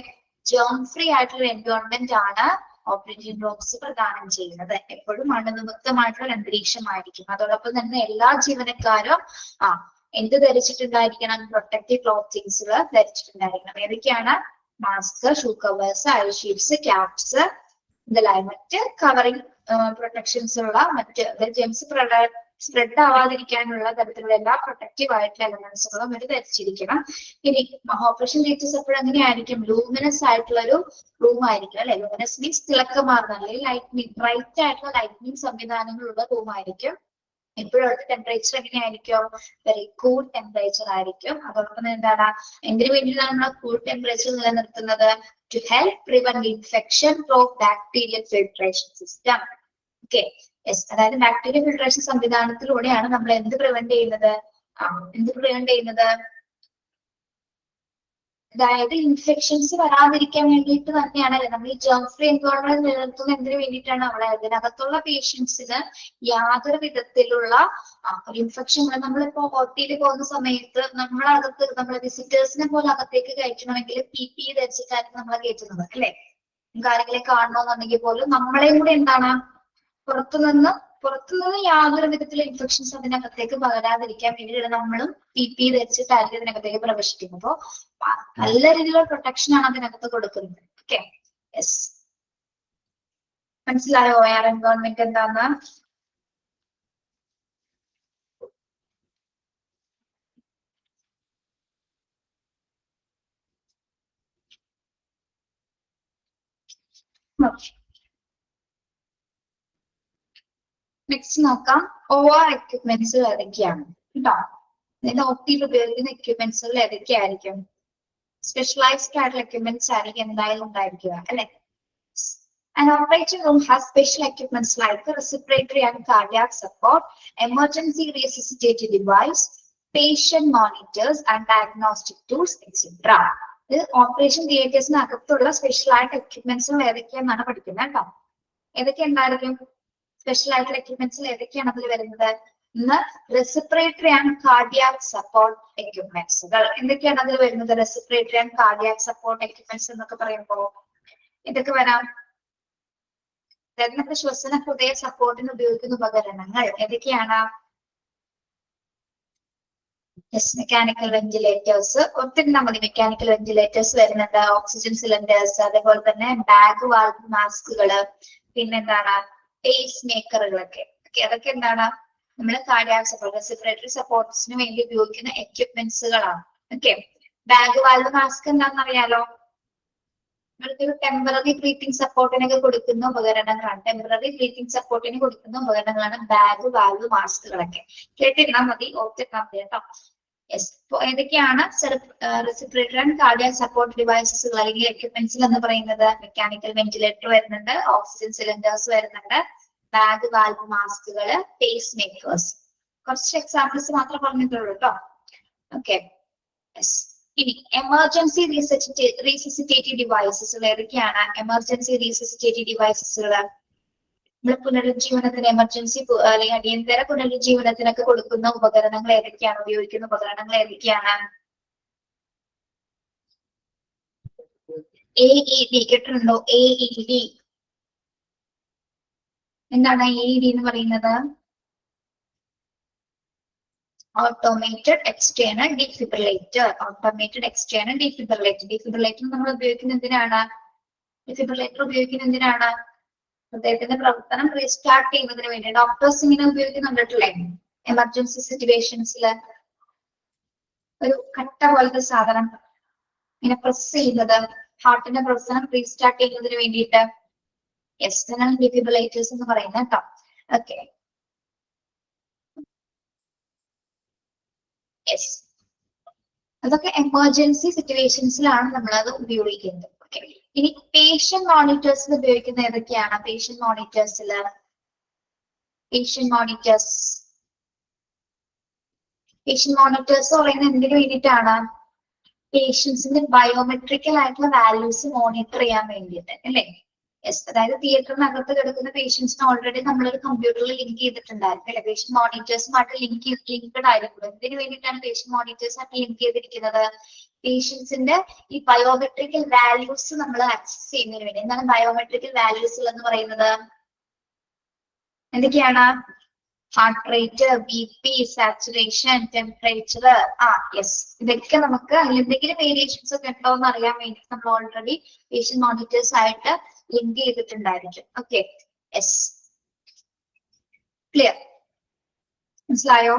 ജേം ഫ്രീ ആയിട്ടുള്ള എൻവയോൺമെന്റ് ആണ് ഓപ്പറേറ്റിംഗ് റൂംസ് പ്രദാനം ചെയ്യുന്നത്. എപ്പോഴും അണുവിമുക്തമായിട്ടുള്ള അന്തരീക്ഷമായിരിക്കും. അതോടൊപ്പം തന്നെ എല്ലാ ജീവനക്കാരും എന്ത് ധരിച്ചിട്ടുണ്ടായിരിക്കണം, പ്രൊട്ടക്റ്റീവ് ക്ലോത്തിങ്സുകൾ ധരിച്ചിട്ടുണ്ടായിരിക്കണം. ഏതൊക്കെയാണ്? Mask, shoe covers, I Shields, caps, ഇതെല്ലാം മറ്റ് കവറിംഗ് പ്രൊട്ടക്ഷൻസ് ഉള്ള മറ്റ് ജെംസ് സ്പ്രെഡ് ആവാതിരിക്കാനുള്ള തരത്തിലുള്ള എല്ലാ പ്രൊട്ടക്റ്റീവ് ആയിട്ടുള്ള എലമെന്റ്സുകളും അവർ ധരിച്ചിരിക്കണം. ഇനി ഓപ്പറേഷൻ തിയേറ്റേഴ്സ് എപ്പോഴും എങ്ങനെയായിരിക്കും? ലൂമിനസ് ആയിട്ടുള്ള ഒരു റൂം ആയിരിക്കും അല്ലെ. ലൂമിനസ് മീൻസ് തിളക്കമാർന്ന അല്ലെങ്കിൽ ലൈറ്റ്നിങ് ബ്രൈറ്റ് ആയിട്ടുള്ള ലൈറ്റ്നിങ് സംവിധാനങ്ങളുള്ള റൂം ആയിരിക്കും. എപ്പോഴും അവിടുത്തെ ടെമ്പറേച്ചർ എങ്ങനെയായിരിക്കും? വെരി കൂൾ ടെമ്പറേച്ചർ ആയിരിക്കും. അതോടൊപ്പം എന്താണ്, എന്തിനു വേണ്ടിയിട്ടാണ് നമ്മൾ കൂൾ ടെമ്പറേച്ചർ നിലനിർത്തുന്നത്? To help prevent infection through bacterial filtration system. Okay, yes, അതായത് ബാക്ടീരിയൽ ഫിൽട്രേഷൻ സംവിധാനത്തിലൂടെയാണ് നമ്മൾ എന്ത് പ്രിവെന്റ് ചെയ്യുന്നത്? അതായത് ഇൻഫെക്ഷൻസ് വരാതിരിക്കാൻ വേണ്ടിയിട്ട് തന്നെയാണ് അല്ലെ നമ്മൾ ഈ ജേം ഫ്രീ എൻവയോൺമെന്റ് നിലനിർത്തുന്നത്. എന്തിനു വേണ്ടിയിട്ടാണ്? അവിടെ അതിനകത്തുള്ള പേഷ്യൻസിന് യാതൊരു വിധത്തിലുള്ള ഒരു ഇൻഫെക്ഷൻ നമ്മളിപ്പോ OT പോകുന്ന സമയത്ത് നമ്മളകത്ത് നമ്മളെ വിസിറ്റേഴ്സിനെ പോലെ അകത്തേക്ക് കയറ്റണമെങ്കിൽ PPE ധരിച്ചിട്ടായിരിക്കും നമ്മളെ കയറ്റുന്നത് അല്ലെ. ആരെങ്കിലും കാണണമെന്നുണ്ടെങ്കിൽ പോലും നമ്മളെയും കൂടെ എന്താണ് പുറത്തുനിന്ന് യാതൊരു വിധത്തിലുള്ള ഇൻഫെക്ഷൻസ് അതിനകത്തേക്ക് പകരാതിരിക്കാൻ വേണ്ടിയിട്ട് നമ്മളും PPE ധരിച്ചിട്ടായിരിക്കും അതിനകത്തേക്ക് പ്രവേശിക്കുന്നത്. അപ്പോ നല്ല രീതിയിലുള്ള പ്രൊട്ടക്ഷൻ ആണ് അതിനകത്ത് കൊടുക്കുന്നത്. ഓക്കെ, യെസ്, മനസ്സിലായോ OR എൻവയോൺമെന്റ് എന്താന്ന്? നെക്സ്റ്റ് നോക്കാം, OR എക്യുപ്മെന്റ്സ് ഏതൊക്കെയാണ് കേട്ടോ. അതായത് OT-യിൽ ഉപയോഗിക്കുന്ന എക്യുപ്മെന്റ്സുകൾ ഏതൊക്കെയായിരിക്കും? സ്പെഷ്യലൈസ്ഡ് ആയിട്ടുള്ള എക്യുപ്മെന്റ്സ് ആയിരിക്കും എന്തായാലും ഉണ്ടായിരിക്കുക അല്ലെ. An operating room has special equipments like respiratory and cardiac support, emergency resuscitative device, patient monitors and diagnostic tools, etc. ഇത് ഓപ്പറേഷൻ തിയേറ്റേഴ്സിനകത്തുള്ള സ്പെഷ്യൽ ആയിട്ട് എക്യുപ്മെന്റ്സുകൾ ഏതൊക്കെയാണെന്നാണ് പഠിക്കുന്നത് കേട്ടോ. ഏതൊക്കെ ഉണ്ടായിരിക്കും? സ്പെഷ്യൽ ആയിട്ടുള്ള എക്യുപ്മെന്റ്സിൽ ഏതൊക്കെയാണ് അതിൽ വരുന്നത്? ഇന്ന് റെസിപ്പിറേറ്ററി ആൻഡ് കാർഡിയാക് സപ്പോർട്ട് എക്യുപ്മെന്റ്സുകൾ. എന്തൊക്കെയാണ് അതിൽ വരുന്നത്? റെസിപ്പിറേറ്ററി ആൻഡ് കാർഡിയാക് സപ്പോർട്ട് എക്യുപ്മെന്റ്സ് എന്നൊക്കെ പറയുമ്പോൾ ഇതൊക്കെ വരാം. നമുക്ക് ശ്വസന ഹൃദയ സപ്പോർട്ടിന് ഉപയോഗിക്കുന്ന ഉപകരണങ്ങൾ ഏതൊക്കെയാണ്? മെക്കാനിക്കൽ വെന്റിലേറ്റേഴ്സ്, ഒത്തിരി മതി. മെക്കാനിക്കൽ വെന്റിലേറ്റേഴ്സ് വരുന്നുണ്ട്, ഓക്സിജൻ സിലിണ്ടേഴ്സ്, അതേപോലെ തന്നെ ബാഗ് വാൽവ് മാസ്കുകള്, പിന്നെന്താണ് പേസ് മേക്കറുകളൊക്കെ. അതൊക്കെ എന്താണ് നമ്മൾ കാർഡിയാക് സപ്പോർട്ട് റെസിപ്പിറേറ്ററി സപ്പോർട്ട്സിന് വേണ്ടി ഉപയോഗിക്കുന്ന എക്യുപ്മെന്റ്സുകളാണ്. ഓക്കെ, ബാഗ് വാൽവ് മാസ്ക് എന്താണെന്ന് അറിയാലോ. ഒരു ടെമ്പററി ബ്രീത്തിങ് സപ്പോർട്ടിനൊക്കെ കൊടുക്കുന്ന ഉപകരണങ്ങളാണ്. ടെമ്പററി ബ്രീത്തിങ് സപ്പോർട്ടിന് കൊടുക്കുന്ന ഉപകരണങ്ങളാണ് ബാഗ് വാൽവ് മാസ്കുകളൊക്കെ. കേട്ടിരുന്നാൽ മതി, ഓർത്തിരുന്നാൽ മതി കേട്ടോ. യെസ്, ഇപ്പൊ ഏതൊക്കെയാണ് റെസിപ്പിറേറ്ററി ആൻഡ് കാർഡിയാക് സപ്പോർട്ട് ഡിവൈസസുകൾ അല്ലെങ്കിൽ എക്യുപ്മെന്റ്സിൽ എന്ന് പറയുന്നത്? മെക്കാനിക്കൽ വെന്റിലേറ്റർ വരുന്നുണ്ട്, ഓക്സിജൻ സിലിണ്ടേഴ്സ് വരുന്നുണ്ട്, ബാഗ് വാൽവ് മാസ്കുകള്, പേസ് മേക്കേഴ്സ്. കുറച്ച് എക്സാമ്പിൾസ് മാത്രം പറഞ്ഞിട്ടുള്ളൂ കേട്ടോ. Okay, yes. ഇനി എമർജൻസി റീസസിറ്റേറ്റീവ് ഡിവൈസസുകൾ ഏതൊക്കെയാണ്? എമർജൻസി റീസസിറ്റേറ്റീവ് ഡിവൈസസുകൾ നമ്മൾ പുനരുജ്ജീവനത്തിന് എമർജൻസി അല്ലെങ്കിൽ അടിയന്തര പുനരുജ്ജീവനത്തിനൊക്കെ കൊടുക്കുന്ന ഉപകരണങ്ങൾ ഏതൊക്കെയാണ്? ഉപയോഗിക്കുന്ന ഉപകരണങ്ങൾ ഏതൊക്കെയാണ്? AED കേട്ടിട്ടുണ്ടോ? AED എന്താണ് AED എന്ന് പറയുന്നത്? Automated external defibrillator. Automated external defibrillator. Defibrillator നമ്മൾ ഉപയോഗിക്കുന്ന എന്തിനാണ്? ഡിഫിബ്രിലേറ്റർ ഉപയോഗിക്കുന്ന എന്തിനാണ്? ഹൃദയത്തിന്റെ പ്രവർത്തനം റീസ്റ്റാർട്ട് ചെയ്യുന്നതിന് വേണ്ടി. ഡോക്ടേഴ്സ് ഇങ്ങനെ ഉപയോഗിക്കുന്നുണ്ടല്ലേ എമർജൻസി സിറ്റുവേഷൻസിൽ. ഒരു കട്ട പോലത്തെ സാധനം ഇങ്ങനെ പ്രസ് ചെയ്യുന്നത് ഹാർട്ടിന്റെ പ്രവർത്തനം റീസ്റ്റാർട്ട് ചെയ്യുന്നതിന് വേണ്ടിയിട്ട്. എക്സ്റ്റേണൽ ഡിഫിബ്രിലേറ്റേഴ്സ് എന്ന് പറയുന്നത് കേട്ടോ. ഓക്കെ, യെസ്, അതൊക്കെ എമർജൻസി സിറ്റുവേഷൻസിലാണ് നമ്മൾ അത് ഉപയോഗിക്കുന്നത്. ഓക്കെ, ഇനി പേഷ്യന്റ് മോണിറ്റേഴ്സിൽ ഉപയോഗിക്കുന്ന ഏതൊക്കെയാണ്? പേഷ്യന്റ് മോണിറ്റേഴ്സിൽ പേഷ്യന്റ് മോണിറ്റേഴ്സ് പറയുന്നത് എന്തിനു വേണ്ടിയിട്ടാണ്? പേഷ്യൻസിന്റെ ബയോമെട്രിക്കൽ ആയിട്ടുള്ള വാല്യൂസ് മോണിറ്റർ ചെയ്യാൻ വേണ്ടിയിട്ട് അല്ലേ? യെസ്, അതായത് തിയേറ്ററിനകത്ത് കിടക്കുന്ന പേഷ്യൻസിനെ ഓൾറെഡി നമ്മളൊരു കമ്പ്യൂട്ടറിൽ ലിങ്ക് ചെയ്തിട്ടുണ്ടായിരിക്കും അല്ലെ? പേഷ്യന്റ് മോണിറ്റേഴ്സുമായിട്ട് ലിങ്ക്ഡ് ആയിരിക്കും. എന്തിനു വേണ്ടിയിട്ടാണ് പേഷ്യന്റ് മോണിറ്റേഴ്സായിട്ട് ലിങ്ക് ചെയ്തിരിക്കുന്നത്? പേഷ്യൻസിന്റെ ഈ ബയോമെട്രിക്കൽ വാല്യൂസ് നമ്മൾ ആക്സസ് ചെയ്യുന്നതിന് വേണ്ടി. എന്താണ് ബയോമെട്രിക്കൽ വാല്യൂസ് എന്ന് പറയുന്നത്? എന്തൊക്കെയാണ്? Heart rate, BP, saturation, temperature. Yes, ഇതൊക്കെ നമുക്ക് എന്തെങ്കിലും വേരിയേഷൻസ് ഒക്കെ ഉണ്ടോ എന്ന് അറിയാൻ വേണ്ടി നമ്മൾ ഓൾറെഡി പേഷ്യന്റ് മോണിറ്റേഴ്സ് ആയിട്ട് ലിങ്ക് ചെയ്തിട്ടുണ്ടായിരിക്കും. ഓക്കെ, യെസ്, ക്ലിയർ, മനസ്സിലായോ?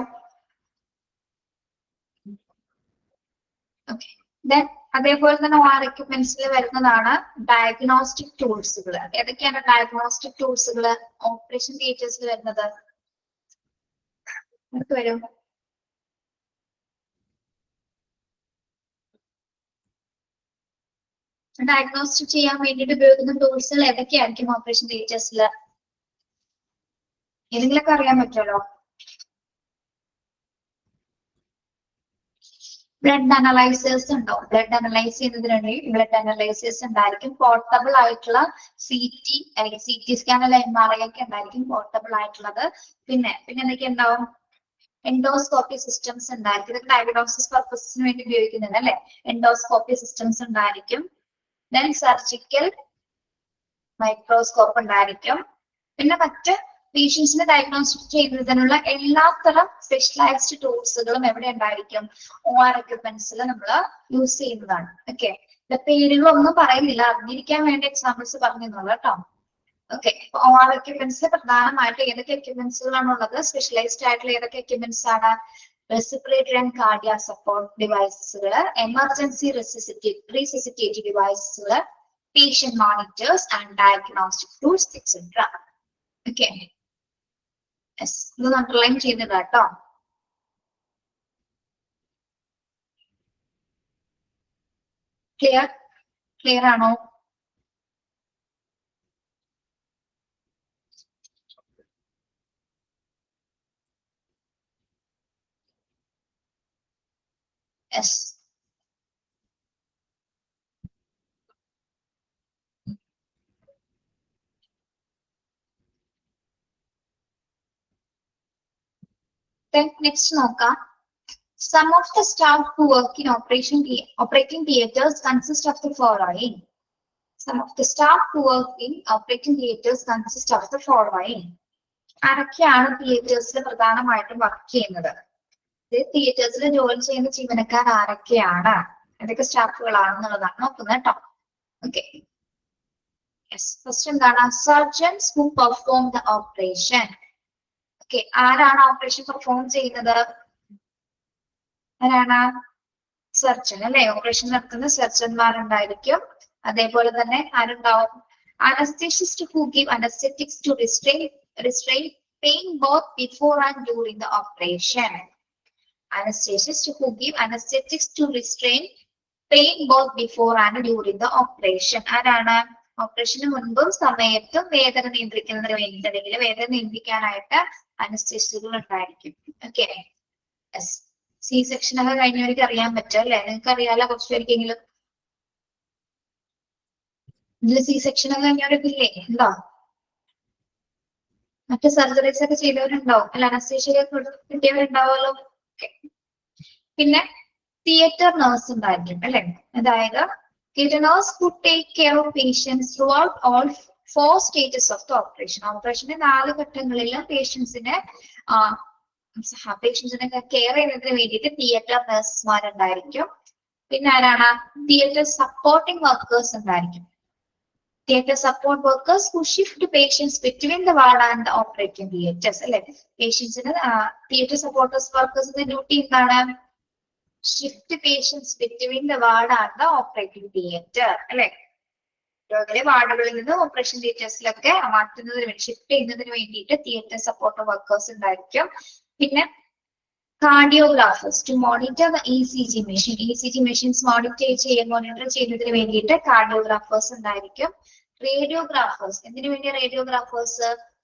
ഓക്കെ, ദെൻ അതേപോലെ തന്നെ OR എക്യുപ്മെന്റ്സിൽ വരുന്നതാണ് ഡയഗ്നോസ്റ്റിക് ടൂൾസുകൾ. ഏതൊക്കെയാണ് ഡയഗ്നോസ്റ്റിക് ടൂൾസുകൾ ഓപ്പറേഷൻ തിയേറ്റേഴ്സിൽ വരുന്നത്? വരും ഡയഗ്നോസ്റ്റിക് ചെയ്യാൻ വേണ്ടിയിട്ട് ഉപയോഗിക്കുന്ന ടൂൾസുകൾ ഏതൊക്കെയായിരിക്കും ഓപ്പറേഷൻ തിയേറ്റേഴ്സിൽ? ഏതെങ്കിലുമൊക്കെ അറിയാൻ പറ്റുമല്ലോ. ബ്ലഡ് അനലൈസേഴ്സ് ഉണ്ടോ? ബ്ലഡ് അനലൈസ് ചെയ്യുന്നതിന് വേണ്ടി ബ്ലഡ് അനലൈസേഴ്സ് ഉണ്ടായിരിക്കും. പോർട്ടബിൾ ആയിട്ടുള്ള CT അല്ലെങ്കിൽ CT സ്കാൻ അല്ല MRI ഒക്കെ ഉണ്ടായിരിക്കും പോർട്ടബിൾ ആയിട്ടുള്ളത്. പിന്നെ എന്തൊക്കെ ഉണ്ടാവും? എൻഡോസ്കോപ്പി സിസ്റ്റംസ് ഉണ്ടായിരിക്കും. ഇതൊക്കെ ഡയഗ്നോസിസ് പർപ്പസിന് വേണ്ടി ഉപയോഗിക്കുന്നുണ്ട് അല്ലെ? എൻഡോസ്കോപ്പി സിസ്റ്റംസ് ഉണ്ടായിരിക്കും. ദെൻ സർജിക്കൽ മൈക്രോസ്കോപ്പ് ഉണ്ടായിരിക്കും. പിന്നെ മറ്റ് പേഷ്യൻസിനെ ഡയഗ്നോസ്റ്റിക് ചെയ്യുന്നതിനുള്ള എല്ലാത്തരം സ്പെഷ്യലൈസ്ഡ് ടൂൾസുകളും എവിടെ ഉണ്ടായിരിക്കും? OR എക്യുപ്മെന്റ്സിൽ നമ്മൾ യൂസ് ചെയ്യുന്നതാണ്. ഓക്കെ, പേരുകളൊന്നും പറയുന്നില്ല, അറിഞ്ഞിരിക്കാൻ വേണ്ടി എക്സാമ്പിൾസ് പറഞ്ഞിരുന്നുള്ളൂ കേട്ടോ. ഓക്കെ, OR എക്യുപ്മെന്റ്സിൽ പ്രധാനമായിട്ട് ഏതൊക്കെ എക്യുപ്മെന്റ്സുകളാണ് ഉള്ളത്? സ്പെഷ്യലൈസ്ഡ് ആയിട്ടുള്ള ഏതൊക്കെ എക്യുപ്മെന്റ്സ് ആണ്? റെസിപ്പിറേറ്ററി ആൻഡ് കാർഡിയാക് സപ്പോർട്ട് ഡിവൈസസുകൾ, എമർജൻസി റെസിസിറ്റേറ്റീവ് ഡിവൈസസുകൾ, patient monitors and diagnostic tools etcetera. Okay, yes, ഇത് അണ്ടർലൈൻ ചെയ്തത് കേട്ടോ. ക്ലിയർ ആണോ? യെസ്, നെക്സ്റ്റ് നോക്കാം. Some of the staff who work in operating theaters consist of the following. Some of the staff who work in operating theaters consist of the following. ആരൊക്കെയാണ് തിയേറ്റേഴ്സിൽ പ്രധാനമായിട്ടും work ചെയ്യുന്നത്? തിയേറ്റേഴ്സിൽ ജോലി ചെയ്യുന്ന ജീവനക്കാർ ആരൊക്കെയാണ്? എന്തൊക്കെ സ്റ്റാഫുകളാണെന്നുള്ളതാണ് നോക്കുന്നത് കേട്ടോ. ഓക്കെ, യെസ്, ഫസ്റ്റ് എന്താണ്? Surgeons who perform the operation. Okay, ആരാണ് ഓപ്പറേഷൻ പെർഫോം ചെയ്യുന്നത്? ആരാണ്? സർജൻ അല്ലെ? ഓപ്പറേഷൻ നടത്തുന്ന സർജന്മാരുണ്ടായിരിക്കും. അതേപോലെ തന്നെ ആരുണ്ടാവും? അനസ്തേഷ്യസ്റ്റ് who give anesthetics to restrain pain both before and during the operation. Anesthesists who give anesthetics to restrain pain both before and during the operation. ആരാണ്? ഓപ്പറേഷന് മുൻപും സമയത്തും വേദന നിയന്ത്രിക്കുന്നതിന് വേണ്ടിയിട്ട് അല്ലെങ്കിൽ വേദന നിയന്ത്രിക്കാനായിട്ട് അനസ്തേഷ്യകൾ ഉണ്ടായിരിക്കും. ഓക്കെ, യെസ്, C-സെക്ഷൻ ഒക്കെ കഴിഞ്ഞവർക്ക് അറിയാൻ പറ്റും അല്ലെ? നിങ്ങൾക്ക് അറിയാലോ കുറച്ച് പേർക്കെങ്കിലും. ഇതിൽ C-സെക്ഷൻ ഒക്കെ കഴിഞ്ഞവരൊക്കെ ഇല്ലേ? ഉണ്ടോ? മറ്റു സർജറീസ് ഒക്കെ ചെയ്തവരുണ്ടാവും അല്ല? അനസ്തേഷ്യ കിട്ടിയവരുണ്ടാവുമല്ലോ. പിന്നെ തിയേറ്റർ നേഴ്സ് ഉണ്ടായിരിക്കും അല്ലെ? അതായത് theatre nurse who take care of patients throughout all 4 stages of the operation. ഓപ്പറേഷന്റെ 4 ഘട്ടങ്ങളിലും പേഷ്യൻസിനെ കെയർ ചെയ്യുന്നതിന് വേണ്ടിയിട്ട് തിയേറ്റർ നഴ്സുമാരുണ്ടായിരിക്കും. പിന്നെ ആരാണ്? തിയേറ്റർ സപ്പോർട്ടിംഗ് വർക്കേഴ്സ് ഉണ്ടായിരിക്കും. Theatre support workers who shift patients between the ward and the operating theatres അല്ലെ? പേഷ്യൻസിന് theatre supporters വർക്കേഴ്സിന്റെ duty എന്താണ്? Shift patients between the ward and the operating theatre അല്ലെ? രോഗികളെ വാർഡുകളിൽ നിന്ന് ഓപ്പറേഷൻ തിയേറ്റേഴ്സിലൊക്കെ മാറ്റുന്നതിന് വേണ്ടി ഷിഫ്റ്റ് ചെയ്യുന്നതിന് വേണ്ടിയിട്ട് തിയേറ്റർ സപ്പോർട്ട് വർക്കേഴ്സ് ഉണ്ടായിരിക്കും. പിന്നെ Cardiographers to monitor the ECG machine. ECG machines monitor ചെയ്യുന്നതിന് വേണ്ടിയിട്ട് cardiograpers ഉണ്ടായിരിക്കും. Radiographers എന്തിനു വേണ്ടി radiographers?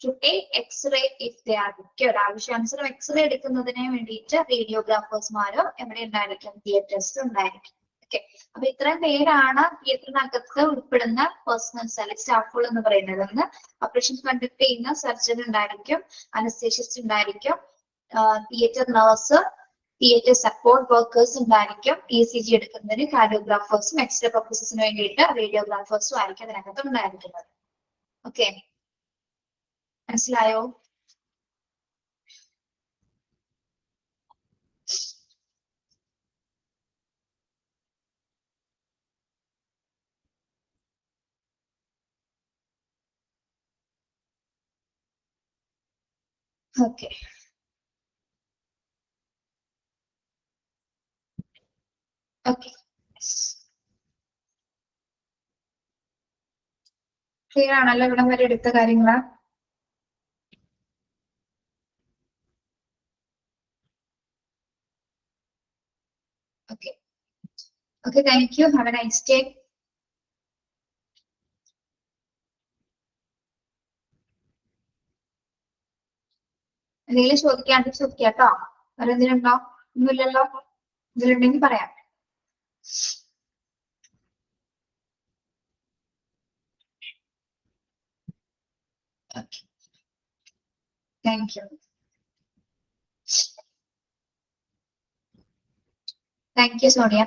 To take X-ray if they are required. ആവശ്യാനുസരണം X-ray എടുക്കുന്നതിന് വേണ്ടിയിട്ട് റേഡിയോഗ്രാഫേഴ്സ്മാരോ എവിടെ ഉണ്ടായിരിക്കും? തിയേറ്റേഴ്സിൽ ഉണ്ടായിരിക്കും. ഓക്കെ, അപ്പൊ ഇത്രയും പേരാണ് തിയേറ്ററിനകത്ത് ഉൾപ്പെടുന്ന പേഴ്സണൽസ് അല്ലെങ്കിൽ സ്റ്റാഫുകൾ എന്ന് പറയുന്നത്. ഓപ്പറേഷൻ കണ്ടക്ട് ചെയ്യുന്ന സർജൻ ഉണ്ടായിരിക്കും, അനസ്തേഷ്യസ്റ്റ് ഉണ്ടായിരിക്കും, theatre nurse, theatre support workers ഉണ്ടായിരിക്കും, ECG എടുക്കുന്നതിന് കാർഡിയോഗ്രാഫേഴ്സും എക്സ്റേ പർപ്പസസിന് വേണ്ടിയിട്ട് റേഡിയോഗ്രാഫേഴ്സും ആയിരിക്കും അതിനകത്ത് ഉണ്ടായിരിക്കുന്നത്. ഓക്കെ, മനസ്സിലായോ? ഓക്കെ, ഓക്കെ, ക്ലിയർ ആണല്ലോ ഇവിടം വരെ എടുത്ത കാര്യങ്ങള്? Okay, okay, thank you. Have A nice day. എന്തെങ്കിലും ചോദിക്കാണ്ട് ചോദിക്കാട്ടോ. വേറെ എന്തിനുണ്ടോ? ഒന്നുമില്ലല്ലോ. ഇതിലുണ്ടെങ്കിൽ പറയാം. Okay, thank you. Thank you Sonia.